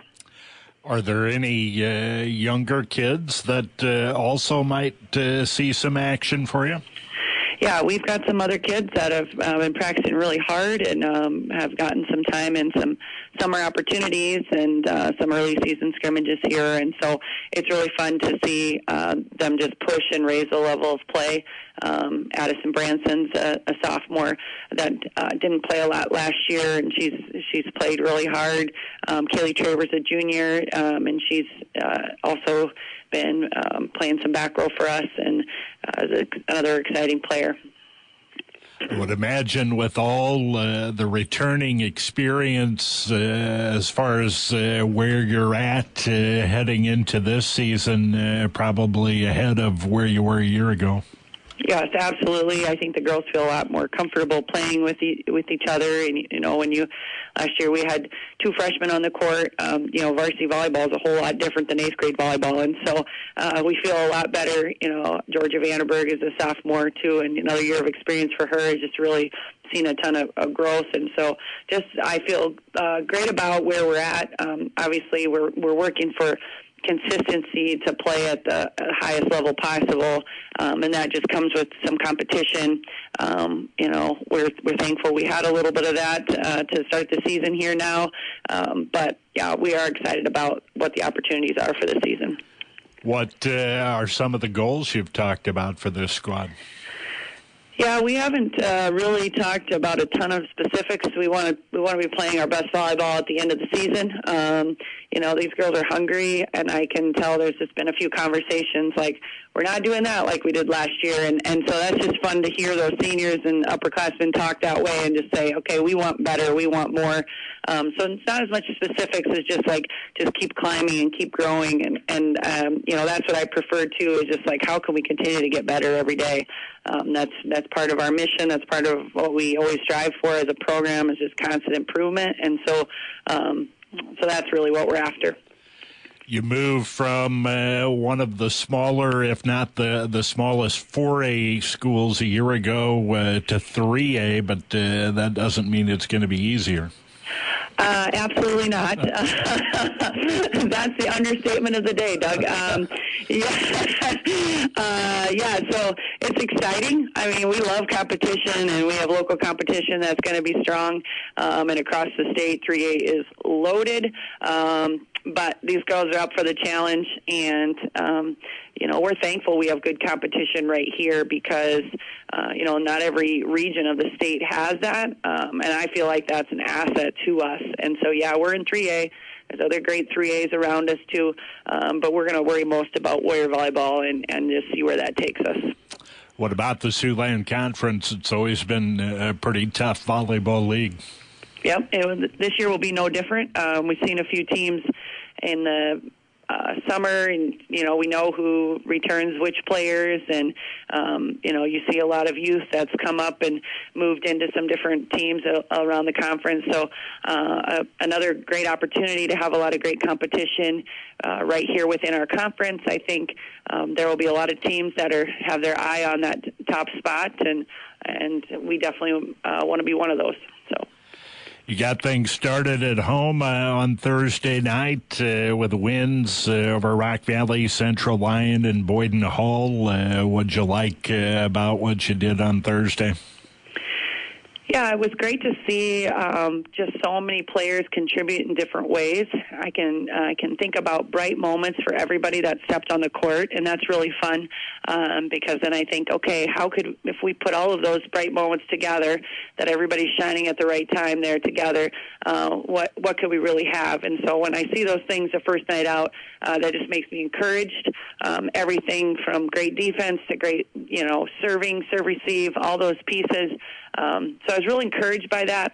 Are there any younger kids that also might see some action for you? Yeah, we've got some other kids that have been practicing really hard and have gotten some time in some summer opportunities and some early season scrimmages here. And so it's really fun to see them just push and raise the level of play. Addison Branson's a sophomore that didn't play a lot last year, and she's played really hard. Kaylee Traver's a junior, and she's also been playing some back row for us, and another exciting player. I would imagine with all the returning experience as far as where you're at heading into this season, probably ahead of where you were a year ago. Yes, absolutely. I think the girls feel a lot more comfortable playing with each other. And last year we had 2 freshmen on the court. Varsity volleyball is a whole lot different than 8th grade volleyball, and so we feel a lot better. Georgia Vanderberg is a sophomore too, and another year of experience for her has just really seen a ton of growth. And so I feel great about where we're at. Obviously, we're working for consistency to play at the highest level possible, and that just comes with some competition. We're thankful we had a little bit of that to start the season here now, but yeah, we are excited about what the opportunities are for the season. What are some of the goals you've talked about for this squad? Yeah, we haven't really talked about a ton of specifics. We want to be playing our best volleyball at the end of the season. These girls are hungry, and I can tell there's just been a few conversations like, we're not doing that like we did last year, and so that's just fun to hear those seniors and upperclassmen talk that way and just say, okay, we want better, we want more. So it's not as much specifics as just keep climbing and keep growing, and that's what I prefer too, is just like, how can we continue to get better every day? That's part of our mission. That's part of what we always strive for as a program, is just constant improvement, and so that's really what we're after. You moved from one of the smaller, if not the smallest 4A schools a year ago to 3A, but that doesn't mean it's going to be easier. Absolutely not. That's the understatement of the day, Doug. So it's exciting. I mean, we love competition, and we have local competition that's going to be strong. And across the state, 3A is loaded. But these girls are up for the challenge, and we're thankful we have good competition right here because not every region of the state has that, and I feel like that's an asset to us. And so we're in 3A. There's other great 3As around us too, but we're going to worry most about Warrior volleyball and just see where that takes us. What about the Siouxland Conference? It's always been a pretty tough volleyball league. Yep, this year will be no different. We've seen a few teams in the summer, and we know who returns which players, and you see a lot of youth that's come up and moved into some different teams around the conference. So another great opportunity to have a lot of great competition right here within our conference. I think there will be a lot of teams that have their eye on that top spot, and we definitely want to be one of those. So. You got things started at home on Thursday night with wins over Rock Valley, Central Lyon, and Boyden Hall. What'd you like about what you did on Thursday? Yeah, it was great to see just so many players contribute in different ways. I can think about bright moments for everybody that stepped on the court, and that's really fun because then I think, okay, if we put all of those bright moments together, that everybody's shining at the right time there together, what could we really have? And so when I see those things the first night out, that just makes me encouraged. Everything from great defense to great, serving, serve, receive, all those pieces. So I was really encouraged by that,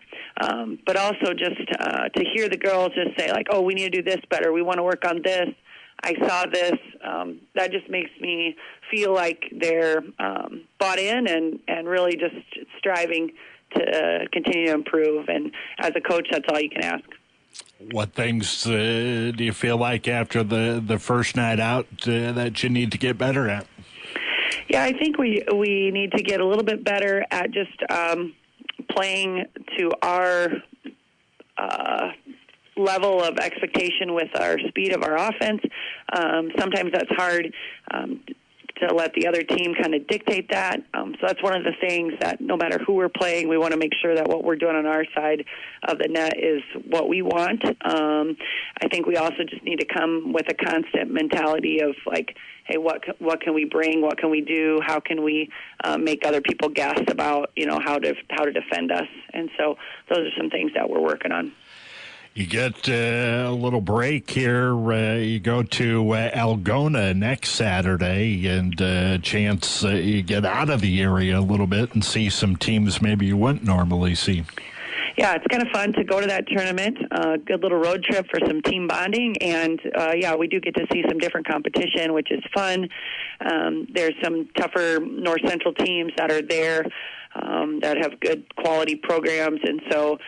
but also just to hear the girls just say, like, oh, we need to do this better. We want to work on this. I saw this. That just makes me feel like they're bought in and really just striving to continue to improve. And as a coach, that's all you can ask. What things do you feel like after the first night out that you need to get better at? Yeah, I think we need to get a little bit better at just playing to our level of expectation with our speed of our offense. Sometimes that's hard to let the other team kind of dictate that. So that's one of the things that no matter who we're playing, we want to make sure that what we're doing on our side of the net is what we want. I think we also just need to come with a constant mentality of like, hey, what can we bring? What can we do? How can we make other people guess about how to defend us? And so those are some things that we're working on. You get a little break here. You go to Algona next Saturday, and a chance you get out of the area a little bit and see some teams maybe you wouldn't normally see. Yeah, it's kind of fun to go to that tournament. Good little road trip for some team bonding, and we do get to see some different competition, which is fun. There's some tougher North Central teams that are there that have good quality programs, and so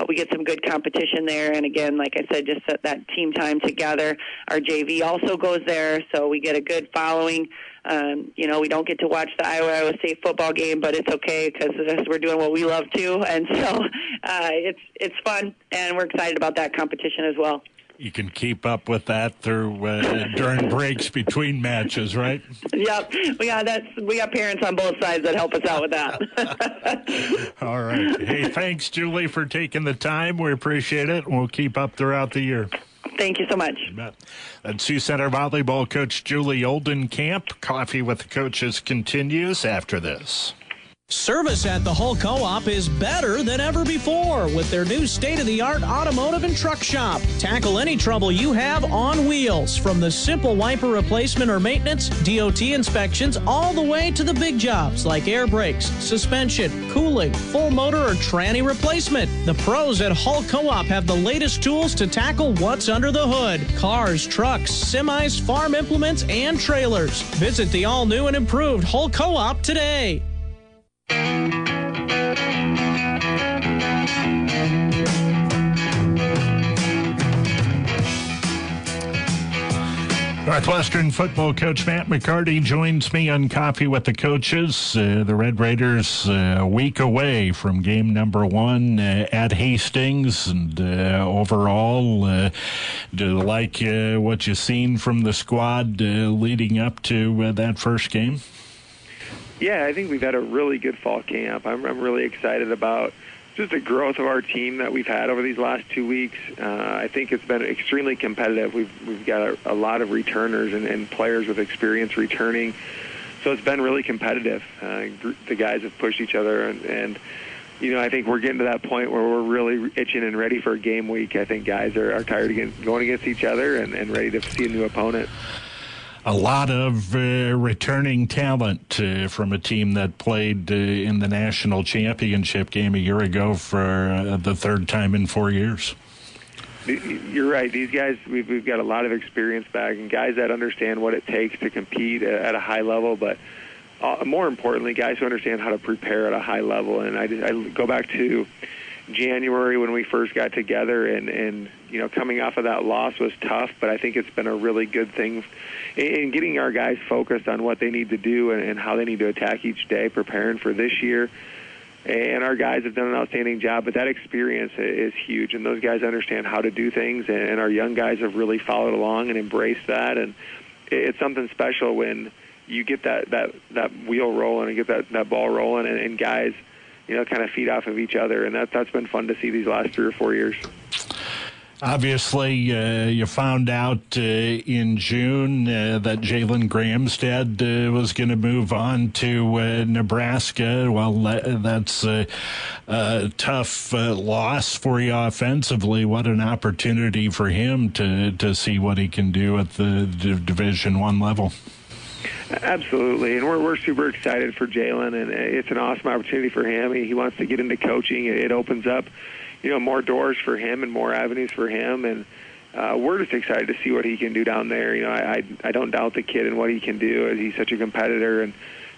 we get some good competition there. And again, like I said, just that team time together. Our JV also goes there, so we get a good following. We don't get to watch the Iowa State football game, but it's okay because we're doing what we love too, and so it's fun, and we're excited about that competition as well. You can keep up with that through during breaks between matches, right? Yep, we got parents on both sides that help us out with that. All right. Hey, thanks, Julie, for taking the time. We appreciate it, and we'll keep up throughout the year. Thank you so much. And Sioux Center volleyball coach Julie Oldenkamp. Coffee with the Coaches continues after this. Service at the Hull Co-op is better than ever before with their new state-of-the-art automotive and truck shop. Tackle any trouble you have on wheels, from the simple wiper replacement or maintenance, DOT inspections, all the way to the big jobs like air brakes, suspension, cooling, full motor, or tranny replacement. The pros at Hull Co-op have the latest tools to tackle what's under the hood. Cars, trucks, semis, farm implements, and trailers. Visit the all-new and improved Hull Co-op today. Northwestern football coach Matt McCarty joins me on Coffee with the Coaches. The Red Raiders a week away from game number 1 at Hastings. And overall, do you like what you've seen from the squad leading up to that first game? Yeah, I think we've had a really good fall camp. I'm really excited about just the growth of our team that we've had over these last 2 weeks. I think it's been extremely competitive. We've got a lot of returners and players with experience returning, so it's been really competitive. The guys have pushed each other, and I think we're getting to that point where we're really itching and ready for a game week. I think guys are tired of going against each other and ready to see a new opponent. A lot of returning talent from a team that played in the national championship game a year ago for the third time in 4 years. You're right. These guys, we've got a lot of experience back, and guys that understand what it takes to compete at a high level, but more importantly, guys who understand how to prepare at a high level. And I go back to January when we first got together, and coming off of that loss was tough, but I think it's been a really good thing in getting our guys focused on what they need to do and how they need to attack each day, preparing for this year. And our guys have done an outstanding job, but that experience is huge, and those guys understand how to do things, and our young guys have really followed along and embraced that, and it's something special when you get that wheel rolling and get that ball rolling, and guys, kind of feed off of each other, and that's been fun to see these last 3 or 4 years. Obviously, you found out in June that Jalen Gramstad was going to move on to Nebraska. Well, that's a tough loss for you offensively. What an opportunity for him to see what he can do at the Division I level. Absolutely, and we're super excited for Jalen, and it's an awesome opportunity for him. He wants to get into coaching. It opens up more doors for him and more avenues for him, and we're just excited to see what he can do down there. I don't doubt the kid and what he can do, as he's such a competitor, and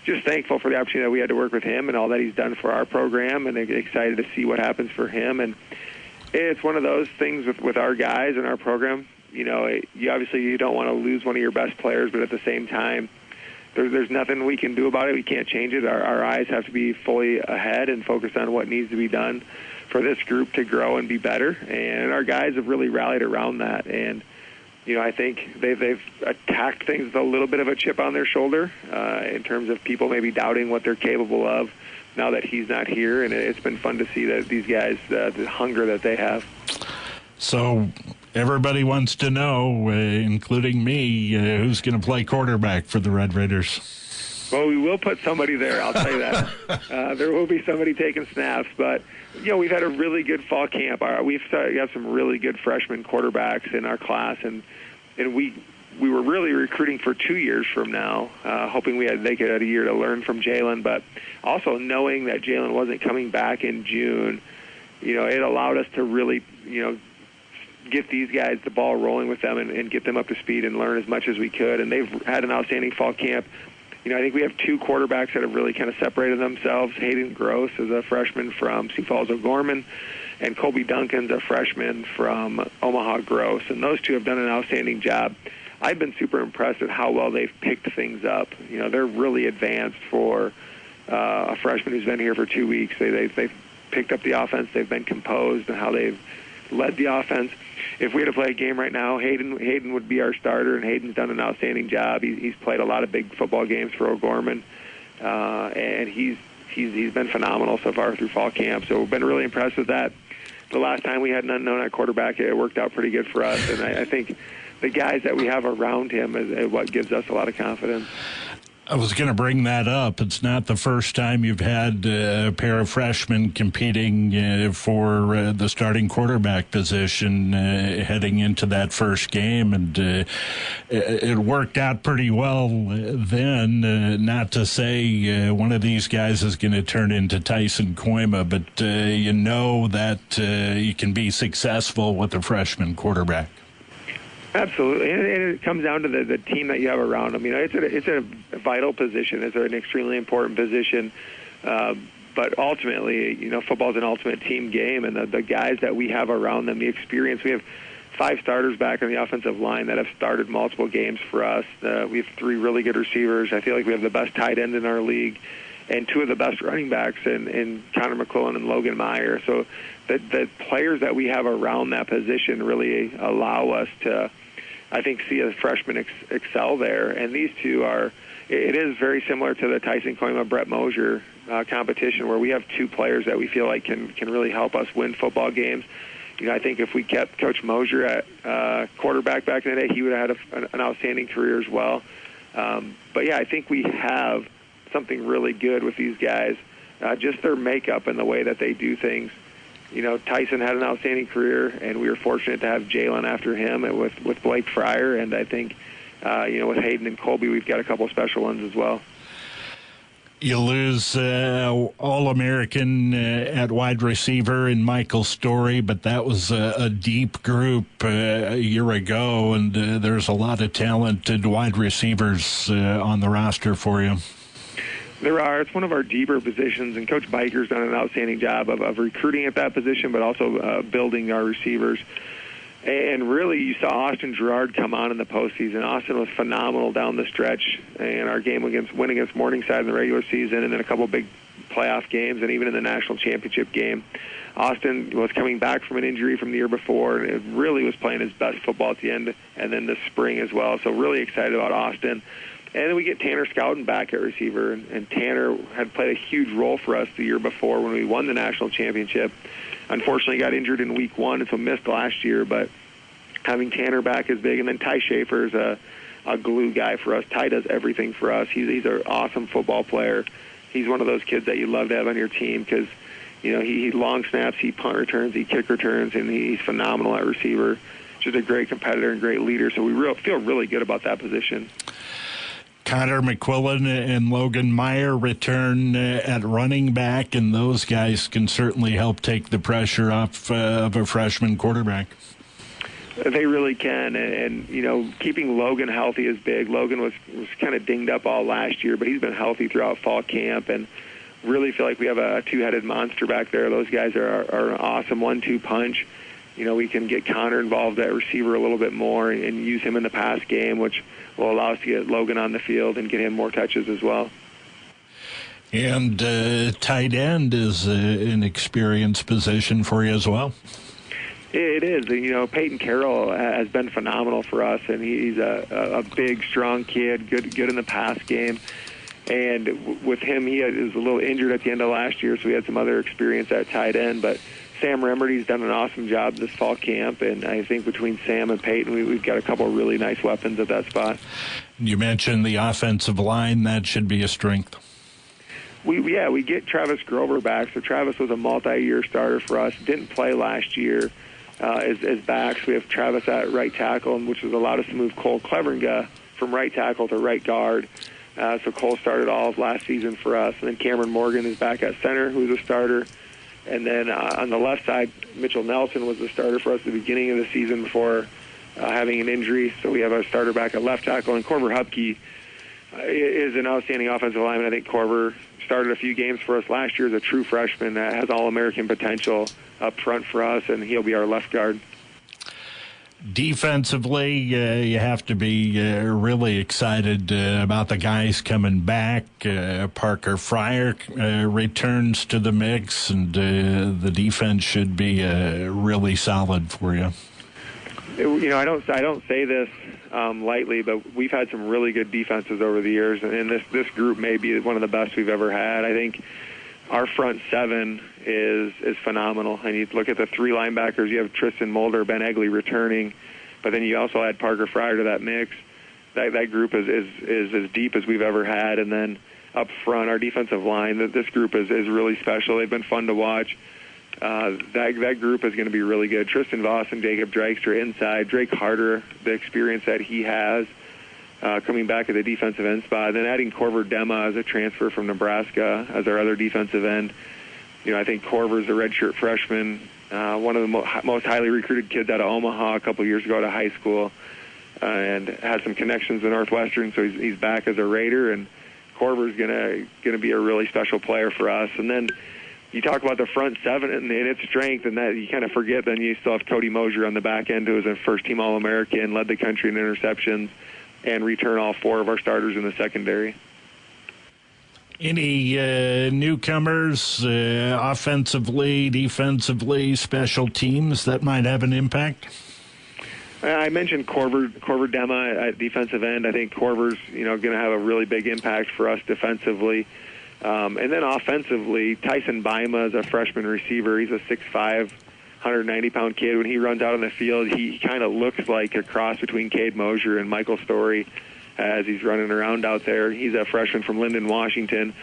just thankful for the opportunity that we had to work with him and all that he's done for our program, and excited to see what happens for him. And it's one of those things with our guys and our program. You obviously you don't want to lose one of your best players, but at the same time, there's nothing we can do about it. We can't change it. Our eyes have to be fully ahead and focused on what needs to be done for this group to grow and be better. And our guys have really rallied around that. And, I think they've attacked things with a little bit of a chip on their shoulder in terms of people maybe doubting what they're capable of now that he's not here. And it's been fun to see that these guys, the hunger that they have. So everybody wants to know, including me, who's going to play quarterback for the Red Raiders. Well, we will put somebody there, I'll tell you that. There will be somebody taking snaps, but, we've had a really good fall camp. We have some really good freshman quarterbacks in our class, and we were really recruiting for 2 years from now, hoping they could have a year to learn from Jalen, but also knowing that Jalen wasn't coming back in June, it allowed us to really, get these guys the ball rolling with them and get them up to speed and learn as much as we could. And they've had an outstanding fall camp. I think we have 2 quarterbacks that have really kind of separated themselves. Hayden Gross is a freshman from Sioux Falls O'Gorman, and Colby Duncan's a freshman from Omaha Gross. And those 2 have done an outstanding job. I've been super impressed at how well they've picked things up. They're really advanced for a freshman who's been here for 2 weeks. They've picked up the offense. They've been composed and how they've led the offense. If we had to play a game right now, Hayden would be our starter, and Hayden's done an outstanding job. He's played a lot of big football games for O'Gorman, and he's been phenomenal so far through fall camp. So we've been really impressed with that. The last time we had an unknown at quarterback, it worked out pretty good for us, and I think the guys that we have around him is what gives us a lot of confidence. I was going to bring that up. It's not the first time you've had a pair of freshmen competing for the starting quarterback position heading into that first game, and it worked out pretty well then. Not to say one of these guys is going to turn into Tyson Koima, but that you can be successful with a freshman quarterback. Absolutely, and it comes down to the team that you have around them. It's a vital position. It's an extremely important position, but ultimately, football is an ultimate team game, and the guys that we have around them, the experience. We have 5 starters back on the offensive line that have started multiple games for us. We have 3 really good receivers. I feel like we have the best tight end in our league, and 2 of the best running backs in Connor McClellan and Logan Meyer. So the players that we have around that position really allow us to, I think, see a freshman excel there. And these 2 it is very similar to the Tyson Koima, Brett Mosier competition, where we have 2 players that we feel like can really help us win football games. I think if we kept Coach Mosier at quarterback back in the day, he would have had an outstanding career as well. But yeah, I think we have something really good with these guys, just their makeup and the way that they do things. Tyson had an outstanding career, and we were fortunate to have Jalen after him with Blake Fryer, and I think, with Hayden and Colby, we've got a couple special ones as well. You lose All-American at wide receiver in Michael Story, but that was a deep group a year ago, and there's a lot of talented wide receivers on the roster for you. There are. It's one of our deeper positions, and Coach Biker's done an outstanding job of recruiting at that position, but also building our receivers. And really, you saw Austin Gerard come on in the postseason. Austin was phenomenal down the stretch in our game win against Morningside in the regular season, and then a couple big playoff games, and even in the national championship game. Austin was coming back from an injury from the year before, and it really was playing his best football at the end, and then this spring as well. So really excited about Austin. And then we get Tanner Scouten back at receiver, and Tanner had played a huge role for us the year before when we won the national championship. Unfortunately, got injured in week 1, and so missed last year, but having Tanner back is big. And then Ty Schaefer is a glue guy for us. Ty does everything for us. He's an awesome football player. He's one of those kids that you love to have on your team because, he long snaps, he punt returns, he kick returns, and he's phenomenal at receiver. Just a great competitor and great leader, so we feel really good about that position. Connor McQuillan and Logan Meyer return at running back, and those guys can certainly help take the pressure off of a freshman quarterback. They really can, and keeping Logan healthy is big. Logan was kind of dinged up all last year, but he's been healthy throughout fall camp, and really feel like we have a two-headed monster back there. Those guys are an awesome 1-2 punch. We can get Connor involved at receiver a little bit more and use him in the pass game, which will allow us to get Logan on the field and get him more touches as well. And tight end is an experienced position for you as well. It is. Peyton Carroll has been phenomenal for us, and he's a big, strong kid, good in the pass game. And with him, he was a little injured at the end of last year, so we had some other experience at tight end. But Sam Remerdy's done an awesome job this fall camp, and I think between Sam and Peyton, we've got a couple of really nice weapons at that spot. You mentioned the offensive line. That should be a strength. We get Travis Grover back. So Travis was a multi-year starter for us. Didn't play last year as backs. We have Travis at right tackle, which has allowed us to move Cole Cleveringa from right tackle to right guard. So Cole started all of last season for us. And then Cameron Morgan is back at center, who's a starter. And then on the left side, Mitchell Nelson was the starter for us at the beginning of the season before having an injury. So we have a starter back at left tackle. And Corver Hupke is an outstanding offensive lineman. I think Corver started a few games for us last year as a true freshman that has All-American potential up front for us, and he'll be our left guard. Defensively, you have to be really excited about the guys coming back. Parker Fryer returns to the mix, and the defense should be really solid for you. I don't say this lightly, but we've had some really good defenses over the years, and this group may be one of the best we've ever had. I think our front seven is phenomenal. And you look at the three linebackers, you have Tristan Mulder, Ben Egley returning, but then you also add Parker Fryer to that mix. That group is as deep as we've ever had. And then up front, our defensive line, this group is really special. They've been fun to watch. That group is going to be really good. Tristan Voss and Jacob Dykstra inside. Drake Harder, the experience that he has coming back at the defensive end spot. Then adding Corver Dema as a transfer from Nebraska as our other defensive end. I think Corver's a redshirt freshman, one of the most highly recruited kids out of Omaha a couple of years ago out of high school, and had some connections to Northwestern, so he's back as a Raider, and Corver's gonna be a really special player for us. And then you talk about the front seven and its strength, and that you kind of forget. Then you still have Cody Mosier on the back end, who was a first-team All-American, led the country in interceptions, and return all four of our starters in the secondary. Any newcomers, offensively, defensively, special teams that might have an impact? I mentioned Corver Dema at defensive end. I think Corver's going to have a really big impact for us defensively. And then offensively, Tyson Bima is a freshman receiver. He's a 6'5", 190-pound kid. When he runs out on the field, he kind of looks like a cross between Cade Mosier and Michael Story as he's running around out there. He's a freshman from Linden, Washington.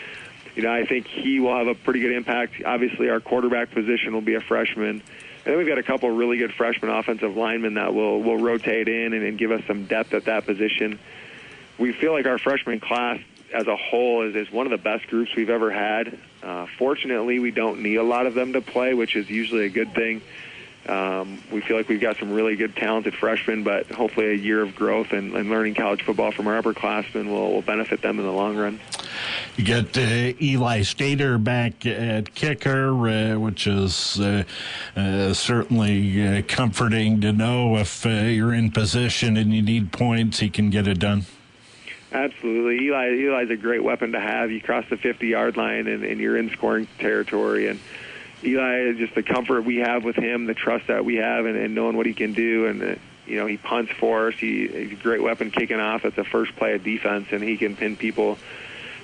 I think he will have a pretty good impact. Obviously, our quarterback position will be a freshman. And then we've got a couple of really good freshman offensive linemen that will rotate in and give us some depth at that position. We feel like our freshman class as a whole is one of the best groups we've ever had. Fortunately, we don't need a lot of them to play, which is usually a good thing. We feel like we've got some really good, talented freshmen, but hopefully a year of growth and learning college football from our upperclassmen will benefit them in the long run. You get Eli Stater back at kicker, which is certainly comforting to know if you're in position and you need points, he can get it done. Absolutely. Eli's a great weapon to have. You cross the 50-yard line and you're in scoring territory. And Eli is just the comfort we have with him, the trust that we have, and knowing what he can do. And, he punts for us. He's a great weapon kicking off at the first play of defense, and he can pin people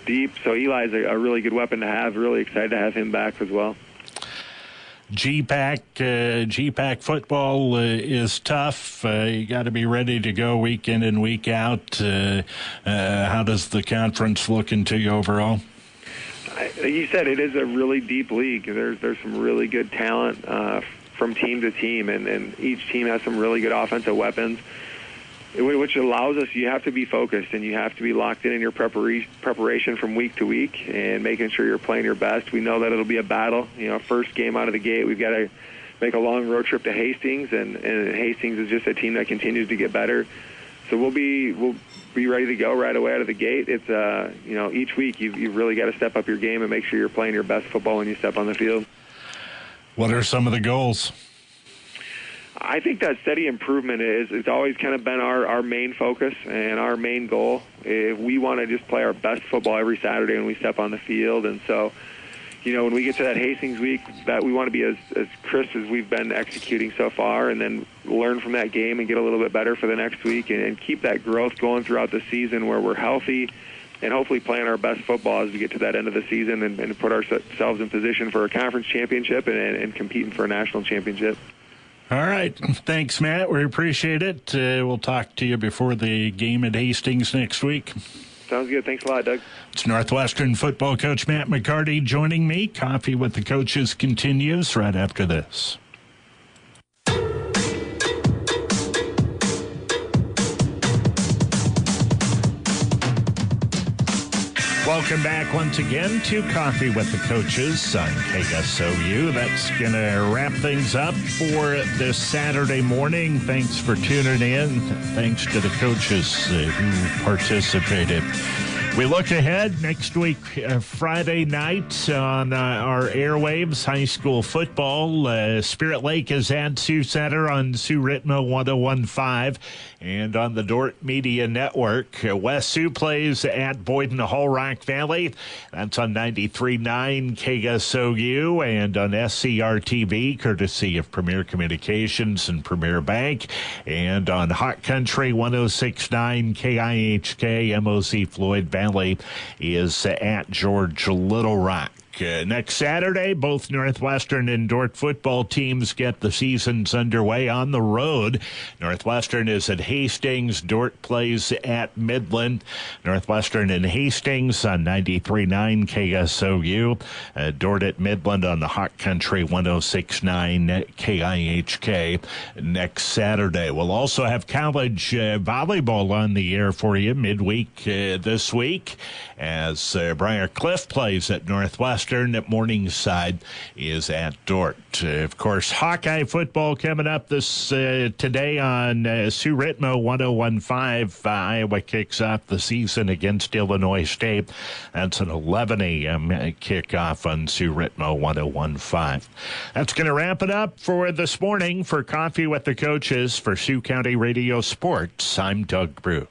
deep. So Eli's a really good weapon to have. Really excited to have him back as well. GPAC football is tough. You got to be ready to go week in and week out. How does the conference look into you overall? You said it is a really deep league. There's some really good talent from team to team, and each team has some really good offensive weapons, which allows us, you have to be focused and you have to be locked in your preparation from week to week and making sure you're playing your best. We know that it'll be a battle. First game out of the gate, we've got to make a long road trip to Hastings, and Hastings is just a team that continues to get better. So we'll be ready to go right away out of the gate. It's each week you've really got to step up your game and make sure you're playing your best football when you step on the field. What are some of the goals? I think that steady improvement it's always kind of been our main focus and our main goal. We want to just play our best football every Saturday when we step on the field. And so, when we get to that Hastings week, that we want to be as crisp as we've been executing so far, and then learn from that game and get a little bit better for the next week, and keep that growth going throughout the season where we're healthy and hopefully playing our best football as we get to that end of the season and put ourselves in position for a conference championship and competing for a national championship. All right. Thanks, Matt. We appreciate it. We'll talk to you before the game at Hastings next week. Sounds good. Thanks a lot, Doug. It's Northwestern football coach Matt McCarty joining me. Coffee with the Coaches continues right after this. Welcome back once again to Coffee with the Coaches on KSOU. That's going to wrap things up for this Saturday morning. Thanks for tuning in. Thanks to the coaches who participated. We look ahead next week, Friday night on our airwaves, high school football. Spirit Lake is at Sioux Center on Sioux Ritmo 101.5 and on the Dort Media Network. West Sioux plays at Boyden Hall Rock Valley. That's on 93.9 KSOU and on SCR TV, courtesy of Premier Communications and Premier Bank, and on Hot Country 106.9 KIHK. MOC Floyd Valley is at George Little Rock. Next Saturday, both Northwestern and Dordt football teams get the seasons underway on the road. Northwestern is at Hastings. Dordt plays at Midland. Northwestern and Hastings on 93.9 KSOU. Dordt at Midland on the Hot Country 106.9 KIHK next Saturday. We'll also have college volleyball on the air for you midweek this week as Briar Cliff plays at Northwestern. At Morningside is at Dordt. Of course, Hawkeye football coming up this today on Sioux Ritmo 101.5. Iowa kicks off the season against Illinois State. That's an 11 a.m. kickoff on Sioux Ritmo 101.5. That's going to wrap it up for this morning. For Coffee with the Coaches for Sioux County Radio Sports, I'm Doug Brook.